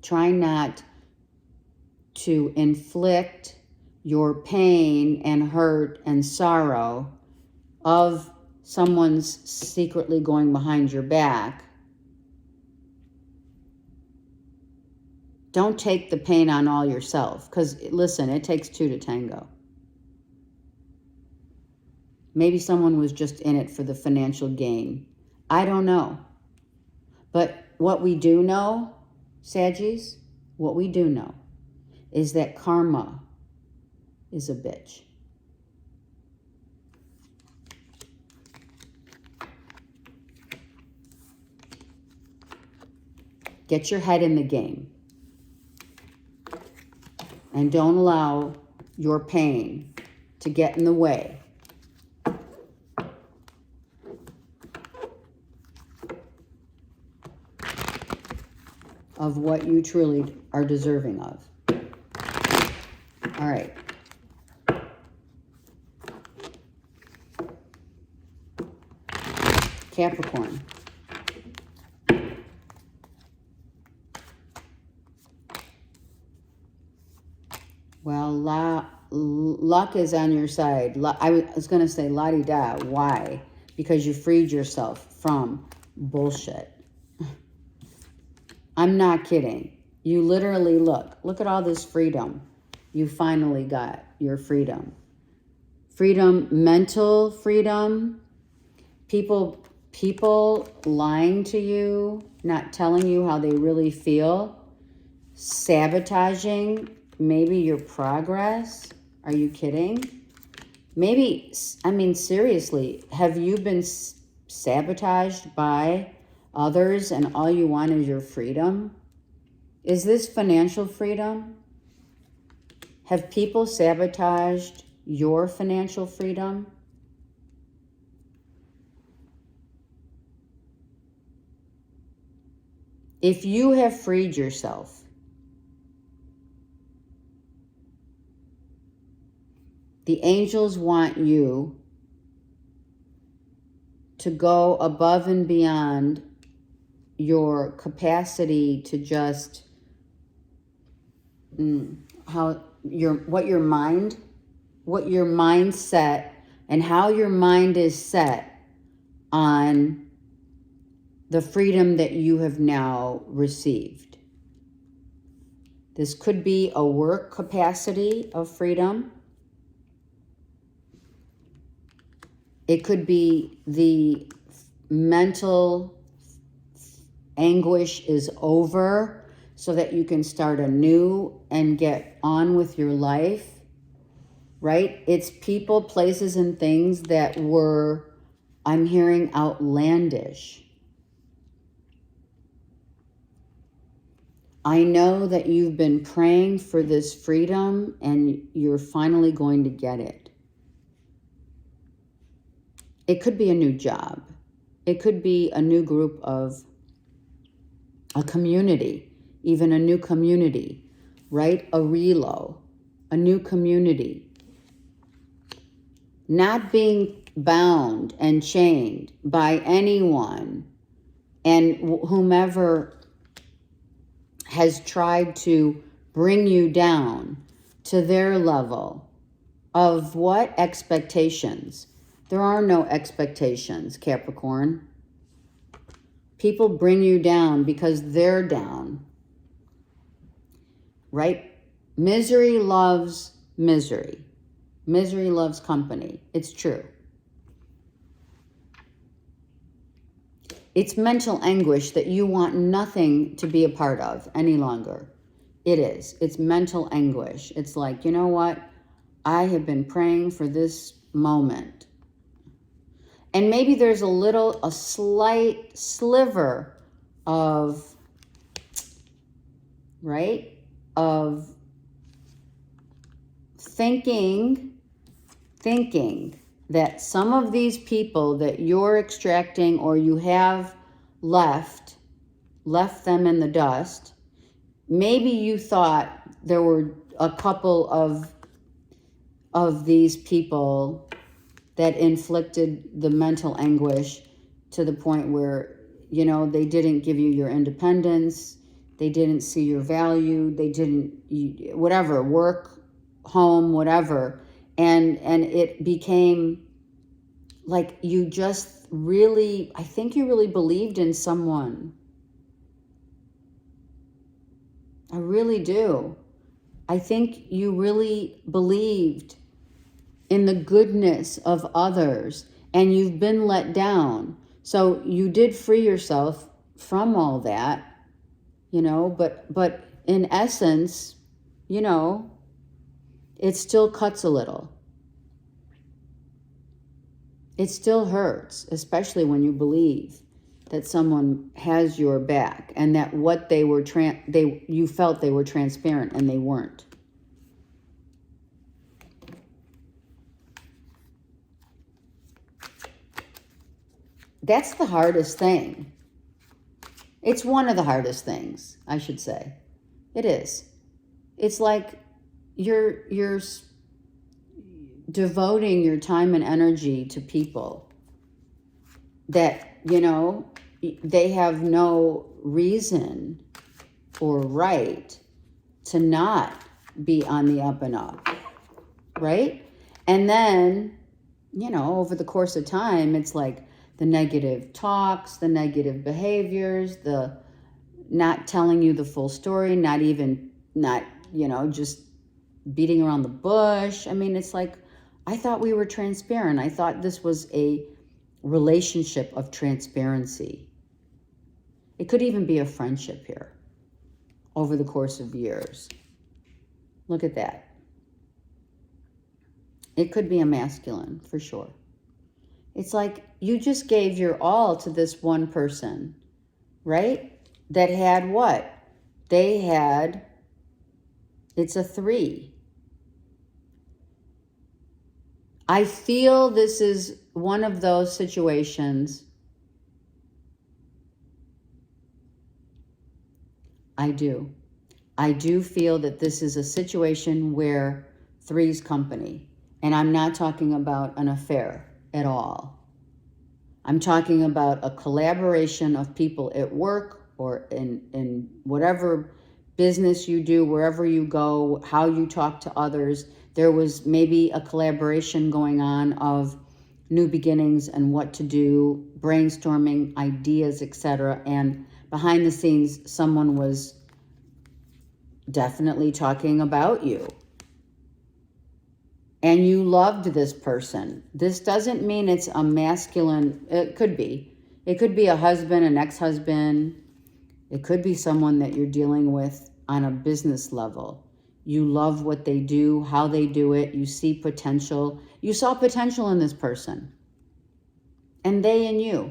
try not to inflict your pain and hurt and sorrow of someone's secretly going behind your back. Don't take the pain on all yourself, because listen, it takes two to tango. Maybe someone was just in it for the financial gain. I don't know. But what we do know, Saggies, what we do know is that karma is a bitch. Get your head in the game. And don't allow your pain to get in the way of what you truly are deserving of. All right. Capricorn. Well, luck is on your side. I was going to say la-di-da. Why? Because you freed yourself from bullshit. I'm not kidding. You literally look at all this freedom. You finally got your freedom. Freedom, mental freedom. People lying to you, not telling you how they really feel, sabotaging maybe your progress. Are you kidding? Maybe, I mean, seriously, have you been sabotaged by others and all you want is your freedom? Is this financial freedom? Have people sabotaged your financial freedom? If you have freed yourself, the angels want you to go above and beyond your capacity to just what your mindset and how your mind is set on the freedom that you have now received. This could be a work capacity of freedom. It could be the mental anguish is over so that you can start anew and get on with your life, right? It's people, places, and things that were, I'm hearing, outlandish. I know that you've been praying for this freedom and you're finally going to get it. It could be a new job. It could be a new group of a community, even a new community, right? A relo, a new community. Not being bound and chained by anyone and whomever has tried to bring you down to their level of what? Expectations. There are no expectations, Capricorn. People bring you down because they're down, right? Misery loves misery. Misery loves company. It's true. It's mental anguish that you want nothing to be a part of any longer. It is. It's mental anguish. It's like, you know what? I have been praying for this moment. And maybe there's a slight sliver of, right? Of thinking that some of these people that you're extracting or you have left them in the dust. Maybe you thought there were a couple of these people that inflicted the mental anguish to the point where, you know, they didn't give you your independence, they didn't see your value, they didn't, whatever, work, home, whatever. And it became like you just really, I think you really believed in someone. I really do. I think you really believed in the goodness of others and you've been let down. So you did free yourself from all that, you know, but in essence, you know, it still cuts a little. It still hurts, especially when you believe that someone has your back and that what they were you felt they were transparent and they weren't. That's the hardest thing. It's one of the hardest things, I should say. It is. It's like you're devoting your time and energy to people that, you know, they have no reason or right to not be on the up and up, right? And then, you know, over the course of time, it's like the negative talks, the negative behaviors, the not telling you the full story, not, you know, just beating around the bush. I mean, it's like, I thought we were transparent. I thought this was a relationship of transparency. It could even be a friendship here over the course of years. Look at that. It could be a masculine for sure. It's like you just gave your all to this one person, right? That had what? They had, it's a 3. I feel this is one of those situations. I do. I do feel that this is a situation where 3's company. And I'm not talking about an affair at all. I'm talking about a collaboration of people at work or in whatever business you do, wherever you go, how you talk to others. There was maybe a collaboration going on of new beginnings and what to do, brainstorming ideas, etc. And behind the scenes, someone was definitely talking about you. And you loved this person. This doesn't mean it's a masculine, it could be. It could be a husband, an ex-husband. It could be someone that you're dealing with on a business level. You love what they do, how they do it. You see potential. You saw potential in this person. And they in you.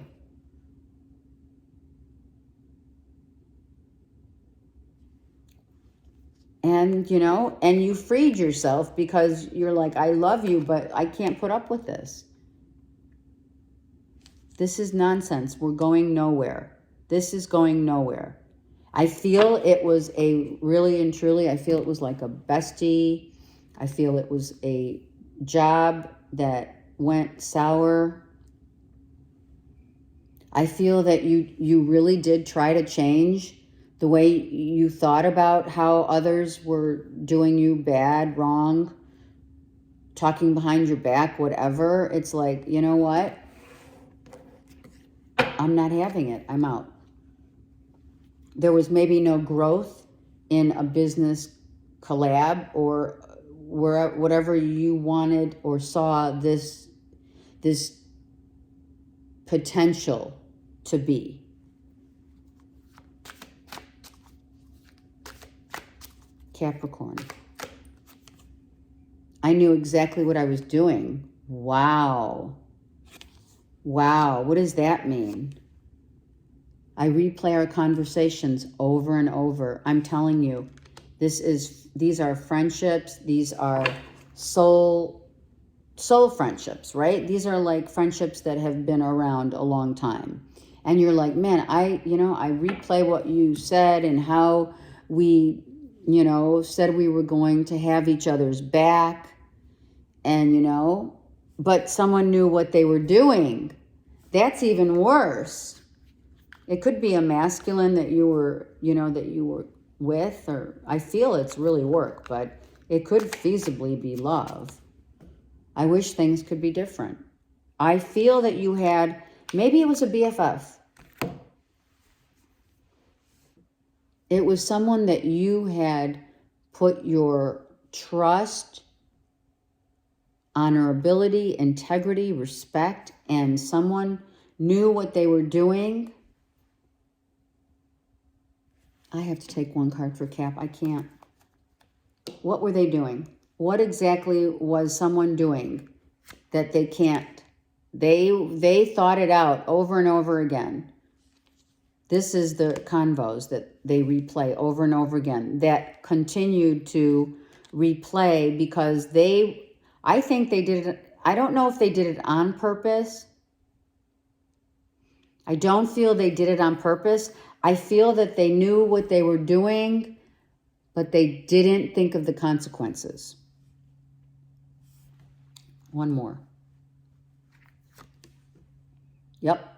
And, you know, and you freed yourself because you're like, I love you, but I can't put up with this. This is nonsense. We're going nowhere. This is going nowhere. I feel it was a really and truly, I feel it was like a bestie. I feel it was a job that went sour. I feel that you really did try to change the way you thought about how others were doing you bad, wrong, talking behind your back, whatever. It's like, you know what? I'm not having it. I'm out. There was maybe no growth in a business collab or whatever you wanted or saw this potential to be. Capricorn. I knew exactly what I was doing. Wow. Wow. What does that mean? I replay our conversations over and over. I'm telling you, these are friendships. These are soul friendships, right? These are like friendships that have been around a long time. And you're like, man, I replay what you said and how we, said we were going to have each other's back. And, but someone knew what they were doing. That's even worse. It could be a masculine that you were with, or I feel it's really work, but it could feasibly be love. I wish things could be different. I feel that you had, maybe it was a BFF. It was someone that you had put your trust, honorability, integrity, respect, and someone knew what they were doing. I have to take one card for Cap. I can't. What were they doing? What exactly was someone doing that they can't? They thought it out over and over again. This is the convos that they replay over and over again that continued to replay because I think they did it. I don't know if they did it on purpose. I don't feel they did it on purpose. I feel that they knew what they were doing, but they didn't think of the consequences. One more. Yep.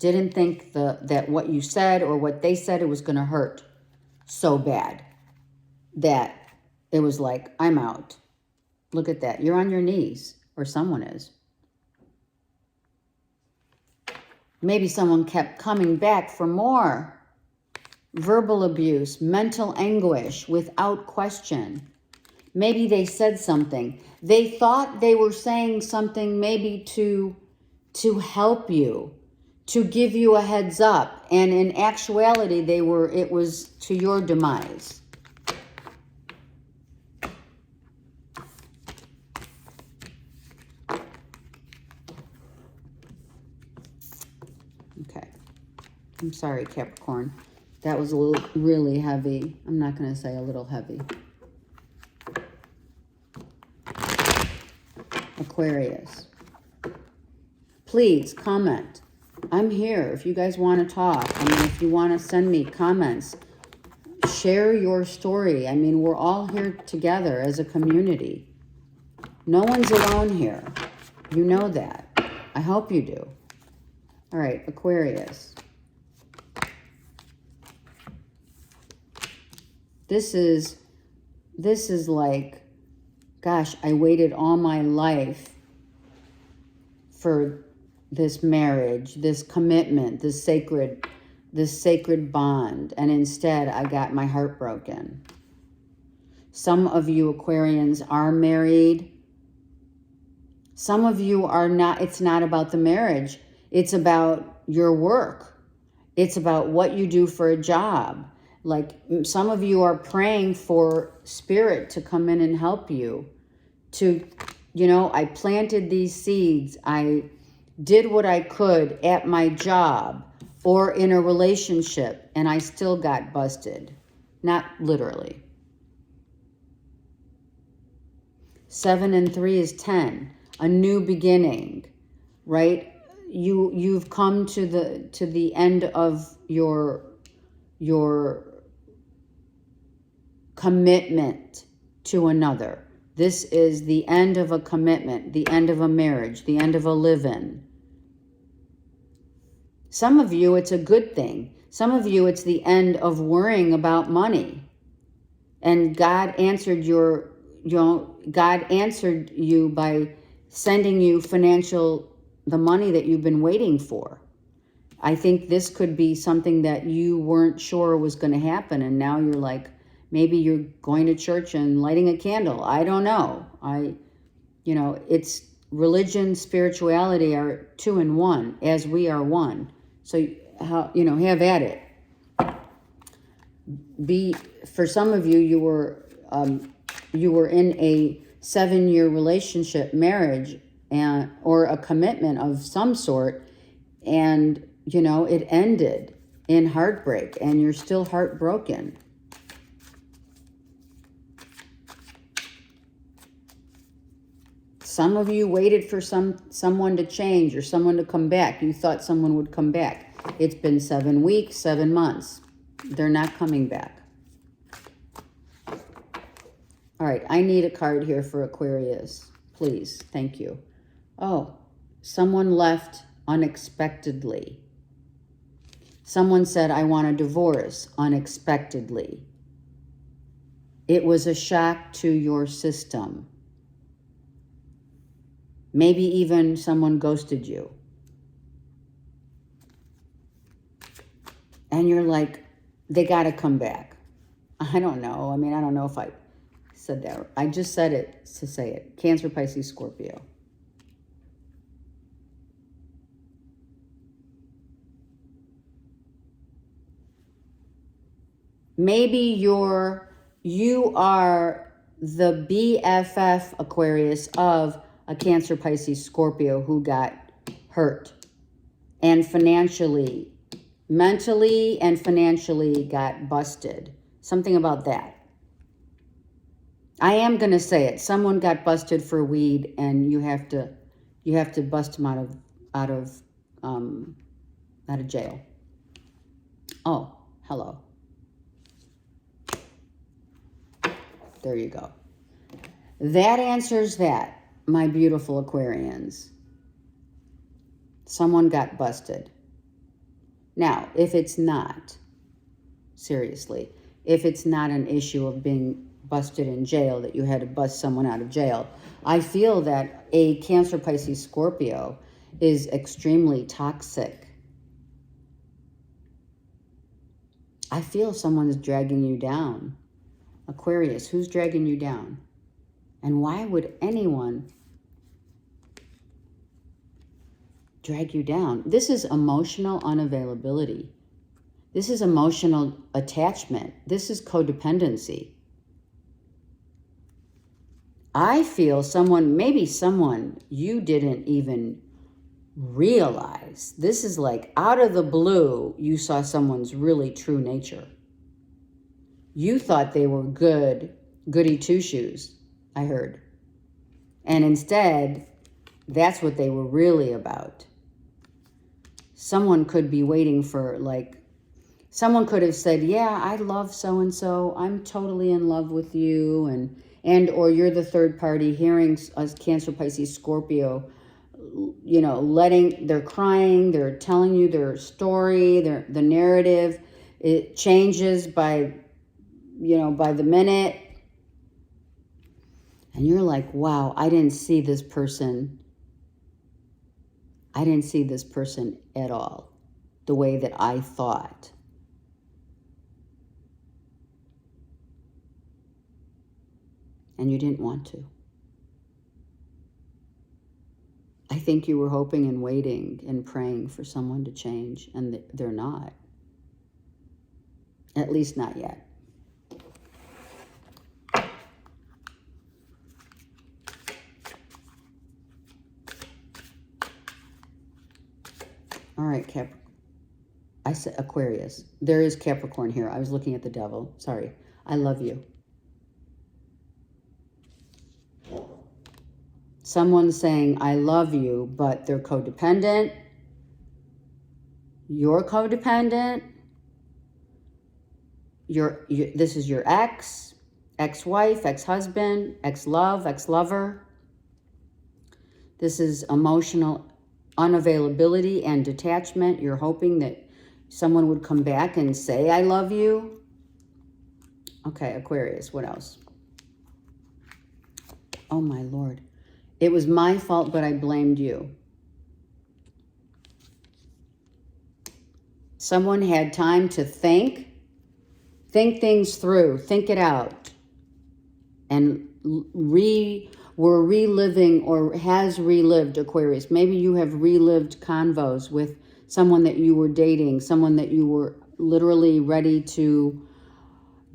Didn't think that what you said or what they said, it was going to hurt so bad that it was like, I'm out. Look at that. You're on your knees, or someone is. Maybe someone kept coming back for more. Verbal abuse, mental anguish without question. Maybe they said something. They thought they were saying something maybe to help you, to give you a heads up. And in actuality, it was to your demise. Okay. I'm sorry, Capricorn. That was really heavy. I'm not going to say a little heavy. Aquarius. Please comment. I'm here if you guys want to talk. I mean, if you want to send me comments, share your story. I mean, we're all here together as a community. No one's alone here. You know that. I hope you do. All right, Aquarius. This is like, gosh, I waited all my life for this marriage, this commitment, this sacred bond, and instead I got my heart broken. Some of you Aquarians are married. Some of you are not. It's not about the marriage. It's about your work. It's about what you do for a job. Like some of you are praying for spirit to come in and help you. I planted these seeds. I did what I could at my job or in a relationship, and I still got busted. Not literally. 7 and 3 is 10. A new beginning, right? You've come to the end of your your commitment to another. This is the end of a commitment, the end of a marriage, the end of a live-in. Some of you, it's a good thing. Some of you, it's the end of worrying about money. And God answered God answered you by sending you the money that you've been waiting for. I think this could be something that you weren't sure was going to happen, and now you're like, maybe you're going to church and lighting a candle. I don't know. It's religion, spirituality are two in one, as we are one. So, have at it. For some of you, you were in a 7-year relationship, marriage, or a commitment of some sort, and it ended in heartbreak, and you're still heartbroken. Some of you waited for someone to change or someone to come back. You thought someone would come back. It's been 7 weeks, 7 months. They're not coming back. All right, I need a card here for Aquarius. Please, thank you. Oh, someone left unexpectedly. Someone said, I want a divorce unexpectedly. It was a shock to your system. Maybe even someone ghosted you. And you're like, they got to come back. I don't know. I don't know if I said that. I just said it to say it. Cancer, Pisces, Scorpio. Maybe you are the BFF, Aquarius, of a Cancer, Pisces, Scorpio who got hurt and mentally and financially got busted. Something about that. I am going to say it. Someone got busted for weed, and you have to bust them out of jail. Oh, hello. There you go. That answers that, my beautiful Aquarians. Someone got busted. Now, if it's not, seriously, if it's not an issue of being busted in jail, that you had to bust someone out of jail, I feel that a Cancer, Pisces, Scorpio is extremely toxic. I feel someone is dragging you down. Aquarius, who's dragging you down? And why would anyone drag you down? This is emotional unavailability. This is emotional attachment. This is codependency. I feel maybe someone you didn't even realize. This is like out of the blue, you saw someone's really true nature. You thought they were goody two-shoes, I heard. And instead, that's what they were really about. Someone could be waiting for, someone could have said, yeah, I love so-and-so. I'm totally in love with you. Or you're the third party hearing us, Cancer, Pisces, Scorpio, they're crying, they're telling you their story, the narrative. It changes by the minute. And you're like, wow, I didn't see this person at all, the way that I thought. And you didn't want to. I think you were hoping and waiting and praying for someone to change, and they're not. At least not yet. All right, I said Aquarius. There is Capricorn here. I was looking at the devil. Sorry. I love you. Someone's saying, I love you, but they're codependent. You're codependent. this is your ex, ex-wife, ex-husband, ex-love, ex-lover. This is emotional unavailability and detachment. You're hoping that someone would come back and say, I love you. Okay, Aquarius, what else? Oh, my Lord. It was my fault, but I blamed you. Someone had time to think things through, think it out, and were reliving or has relived, Aquarius. Maybe you have relived convos with someone that you were dating, someone that you were literally ready to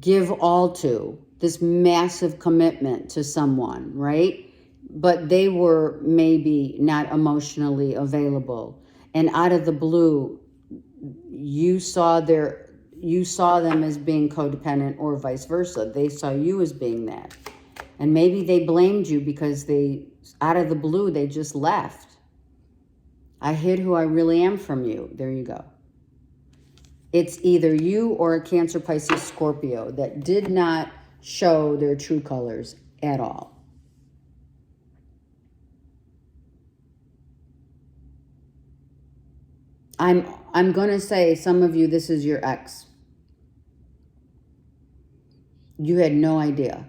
give all to, this massive commitment to someone, right? But they were maybe not emotionally available. And out of the blue, you saw them as being codependent, or vice versa. They saw you as being that. And maybe they blamed you because out of the blue, they just left. I hid who I really am from you. There you go. It's either you or a Cancer, Pisces, Scorpio that did not show their true colors at all. I'm going to say some of you, this is your ex. You had no idea.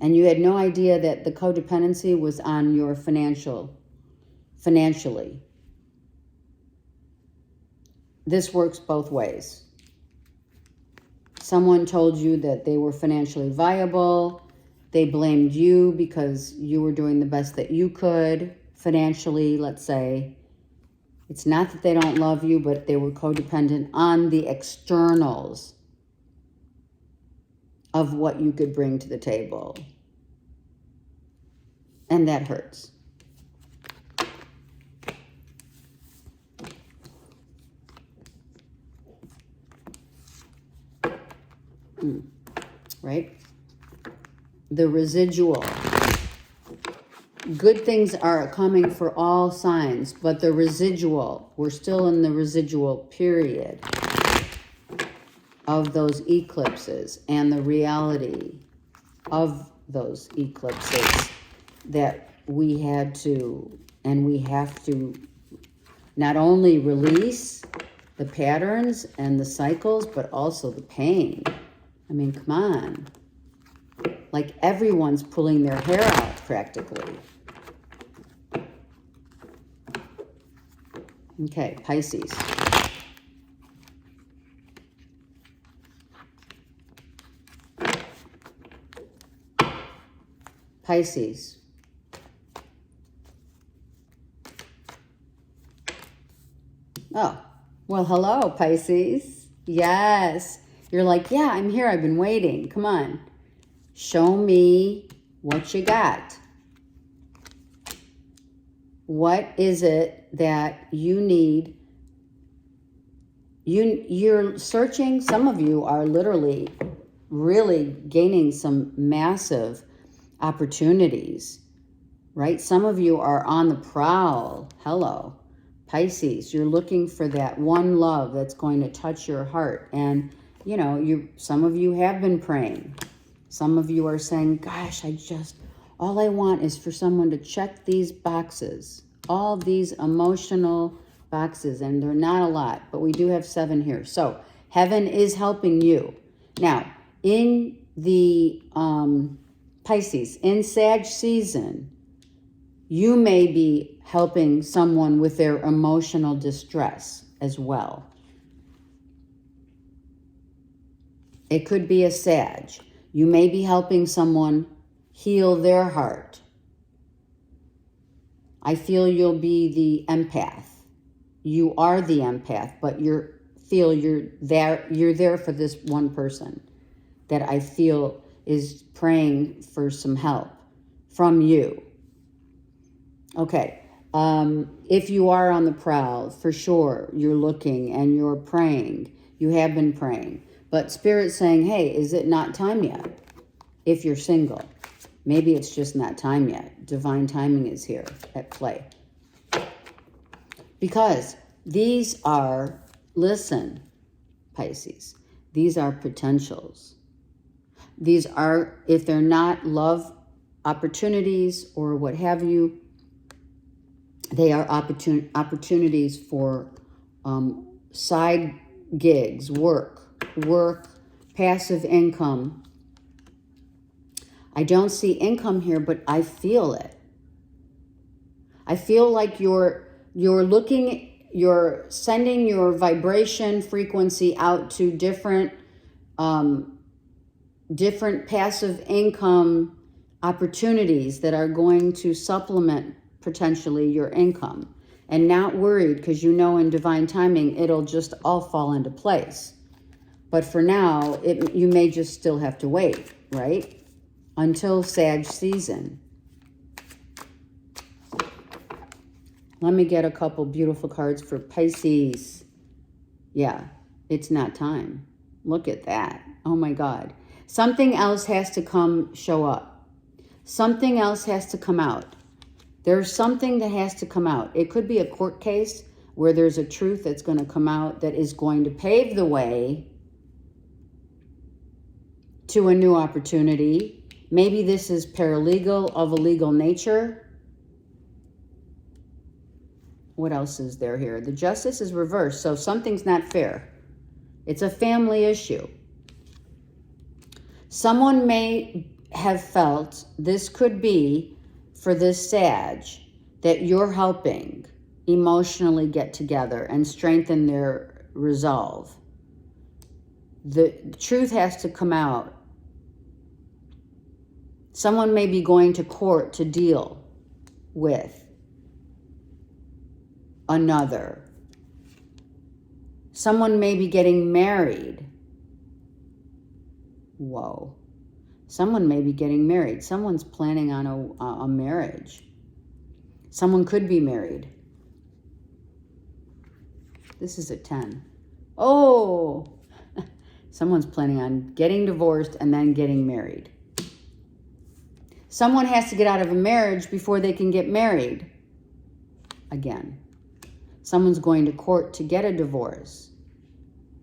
And you had no idea that the codependency was on your financially. This works both ways. Someone told you that they were financially viable. They blamed you because you were doing the best that you could financially, let's say. It's not that they don't love you, but they were codependent on the externals of what you could bring to the table. And that hurts. Right? The residual. Good things are coming for all signs, but the residual, we're still in the residual period of those eclipses and the reality of those eclipses that we had to, and we have to not only release the patterns and the cycles, but also the pain. I mean, come on. Like everyone's pulling their hair out practically. Okay, Pisces. Pisces. Oh, well, hello, Pisces. Yes. You're like, yeah, I'm here. I've been waiting. Come on. Show me what you got. What is it that you need? You're searching. Some of you are literally really gaining some massive opportunities, right? Some of you are on the prowl. Hello, Pisces. You're looking for that one love that's going to touch your heart. And, you know, some of you have been praying. Some of you are saying, gosh, all I want is for someone to check these boxes, all these emotional boxes, and they're not a lot, but we do have 7 here. So heaven is helping you. Now, in the Pisces, in Sag season, you may be helping someone with their emotional distress as well. It could be a Sag. You may be helping someone heal their heart. I feel you'll be the empath. You are the empath, but you're there for this one person that I feel is praying for some help from you. Okay. If you are on the prowl, for sure, you're looking and you're praying. You have been praying. But Spirit's saying, hey, is it not time yet? If you're single. Maybe it's just not time yet. Divine timing is here at play. Because these are, listen, Pisces, These are potentials. These are, if they're not love opportunities or what have you, they are opportunities for side gigs, work, passive income. I don't see income here, but I feel it. I feel like you're sending your vibration frequency out to different passive income opportunities that are going to supplement potentially your income. And not worried, because you know in divine timing it'll just all fall into place. But for now, you may just still have to wait, right? Until Sag season. Let me get a couple beautiful cards for Pisces. Yeah, it's not time. Look at that. Oh my God. Something else has to show up. Something else has to come out. There's something that has to come out. It could be a court case where there's a truth that's going to come out that is going to pave the way to a new opportunity. Maybe this is paralegal of a legal nature. What else is there here? The justice is reversed, so something's not fair. It's a family issue. Someone may have felt this could be for this Sag that you're helping emotionally get together and strengthen their resolve. The truth has to come out. Someone may be going to court to deal with another. Someone may be getting married. Whoa. Someone may be getting married. Someone's planning on a marriage. Someone could be married. This is a 10. Oh, someone's planning on getting divorced and then getting married. Someone has to get out of a marriage before they can get married. Again, someone's going to court to get a divorce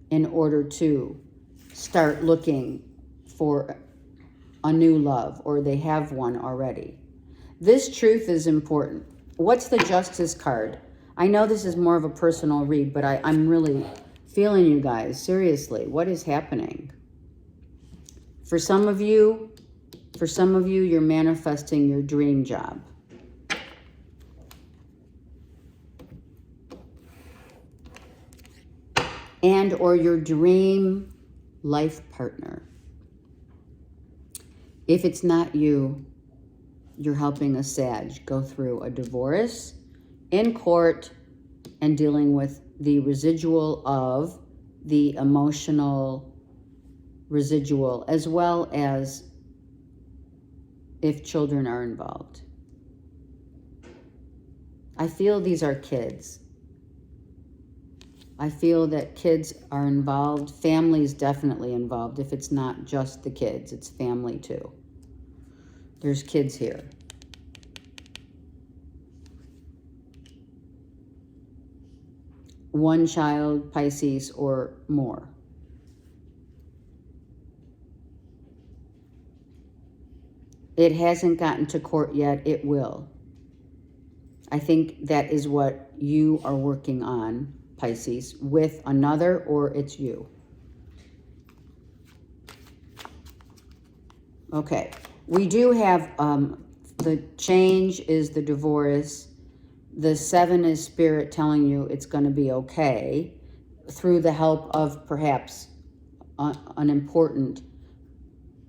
in order to start looking for a new love, or they have one already. This truth is important. What's the Justice card? I know this is more of a personal read, but I'm really feeling you guys. Seriously, what is happening? For some of you, you're manifesting your dream job. And or your dream life partner. If it's not you, you're helping a Sag go through a divorce in court and dealing with the residual of the emotional residual, as well as if children are involved. I feel these are kids. I feel that kids are involved. Family's definitely involved. If it's not just the kids, it's family too. There's kids here. One child, Pisces, or more. It hasn't gotten to court yet. It will. I think that is what you are working on, Pisces, with another, or it's you. Okay. We do have the change is the divorce. The 7 is spirit telling you it's going to be okay through the help of perhaps an important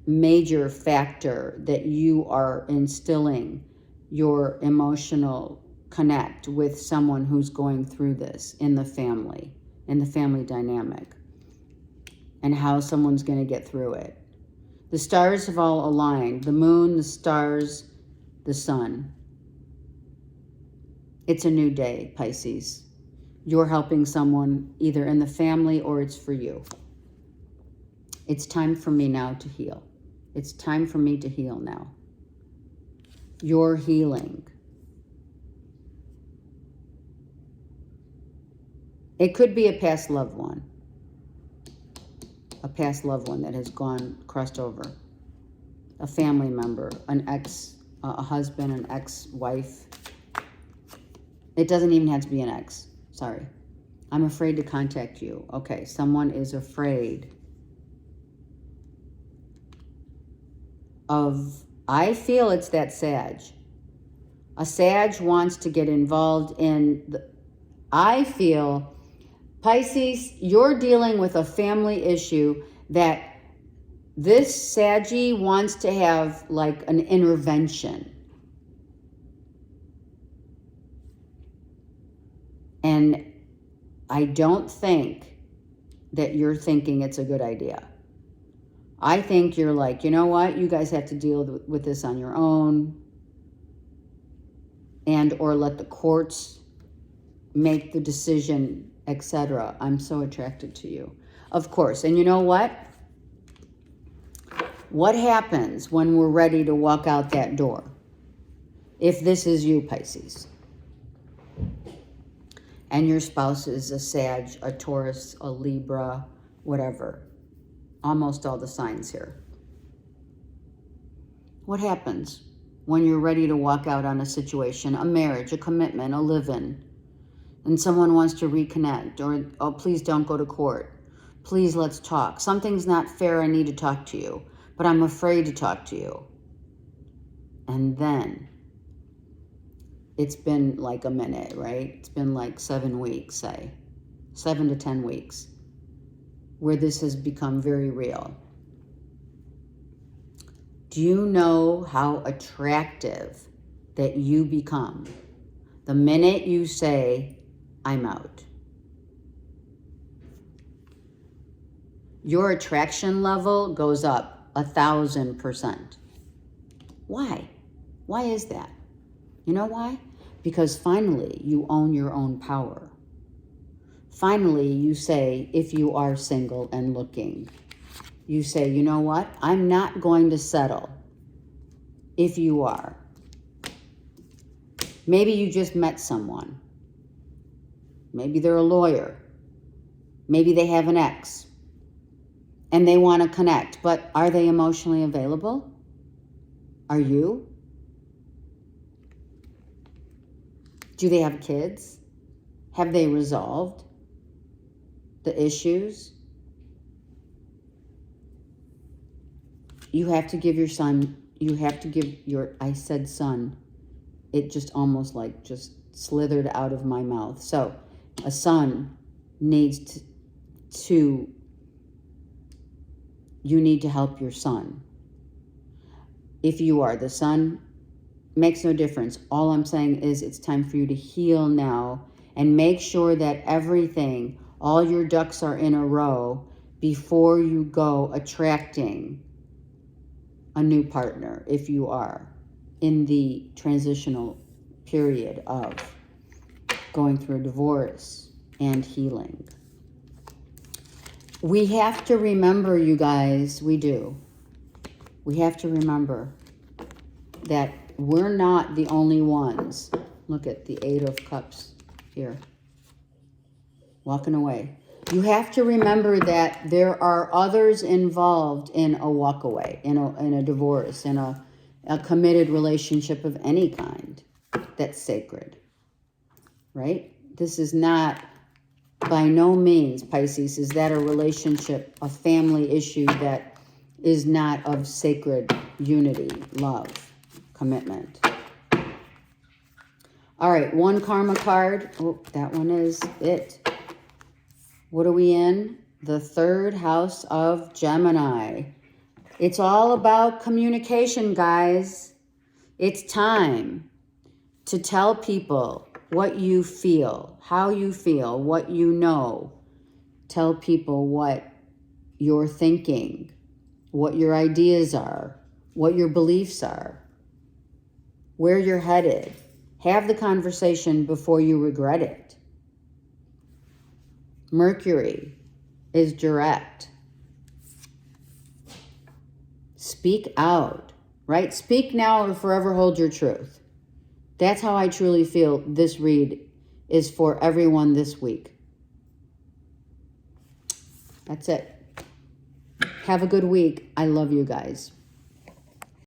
major factor that you are instilling your emotional connect with someone who's going through this in the family dynamic, and how someone's going to get through it. The stars have all aligned. The moon, the stars, the sun. It's a new day, Pisces. You're helping someone either in the family or it's for you. It's time for me now to heal. It's time for me to heal now. You're healing. It could be a past loved one. a past loved one that has crossed over, a family member, an ex, a husband, an ex-wife. It doesn't even have to be an ex. Sorry. I'm afraid to contact you. Okay, someone is afraid of, I feel it's that Sag. A Sag wants to get involved in, I feel, Pisces, you're dealing with a family issue that this Saggy wants to have like an intervention. And I don't think that you're thinking it's a good idea. I think you're like, you know what? You guys have to deal with this on your own, and or let the courts make the decision, etc. I'm so attracted to you. Of course. And you know what? What happens when we're ready to walk out that door? If this is you, Pisces, and your spouse is a Sag, a Taurus, a Libra, whatever. Almost all the signs here. What happens when you're ready to walk out on a situation, a marriage, a commitment, a live-in, and someone wants to reconnect, or, oh, please don't go to court. Please, let's talk. Something's not fair. I need to talk to you, but I'm afraid to talk to you. And then it's been like a minute, right? It's been like 7 weeks, say, 7 to 10 weeks, where this has become very real. Do you know how attractive that you become the minute you say, I'm out? Your attraction level goes up 1,000%. Why? Why is that? You know why? Because finally you own your own power. Finally you say, if you are single and looking, you say, you know what? I'm not going to settle. If you are. Maybe you just met someone. Maybe they're a lawyer. Maybe they have an ex. And they want to connect. But are they emotionally available? Are you? Do they have kids? Have they resolved the issues? You have to give your son, you have to give your, I said son, it just almost like just slithered out of my mouth. So a son needs to you need to help your son. If you are the son, makes no difference. All I'm saying is it's time for you to heal now and make sure that everything, all your ducks are in a row before you go attracting a new partner, if you are in the transitional period of going through a divorce and healing. We have to remember, you guys, we do. We have to remember that we're not the only ones. Look at the 8 of Cups here. Walking away. You have to remember that there are others involved in a walk away, in a divorce, in a committed relationship of any kind that's sacred. Right? This is not, by no means, Pisces, is that a relationship, a family issue that is not of sacred unity, love, commitment. All right, one karma card. Oh, that one is it. What are we in? The 3rd house of Gemini. It's all about communication, guys. It's time to tell people what you feel, how you feel, what you know. Tell people what you're thinking, what your ideas are, what your beliefs are, where you're headed. Have the conversation before you regret it. Mercury is direct. Speak out, right? Speak now or forever hold your truth. That's how I truly feel this read is for everyone this week. That's it. Have a good week. I love you guys.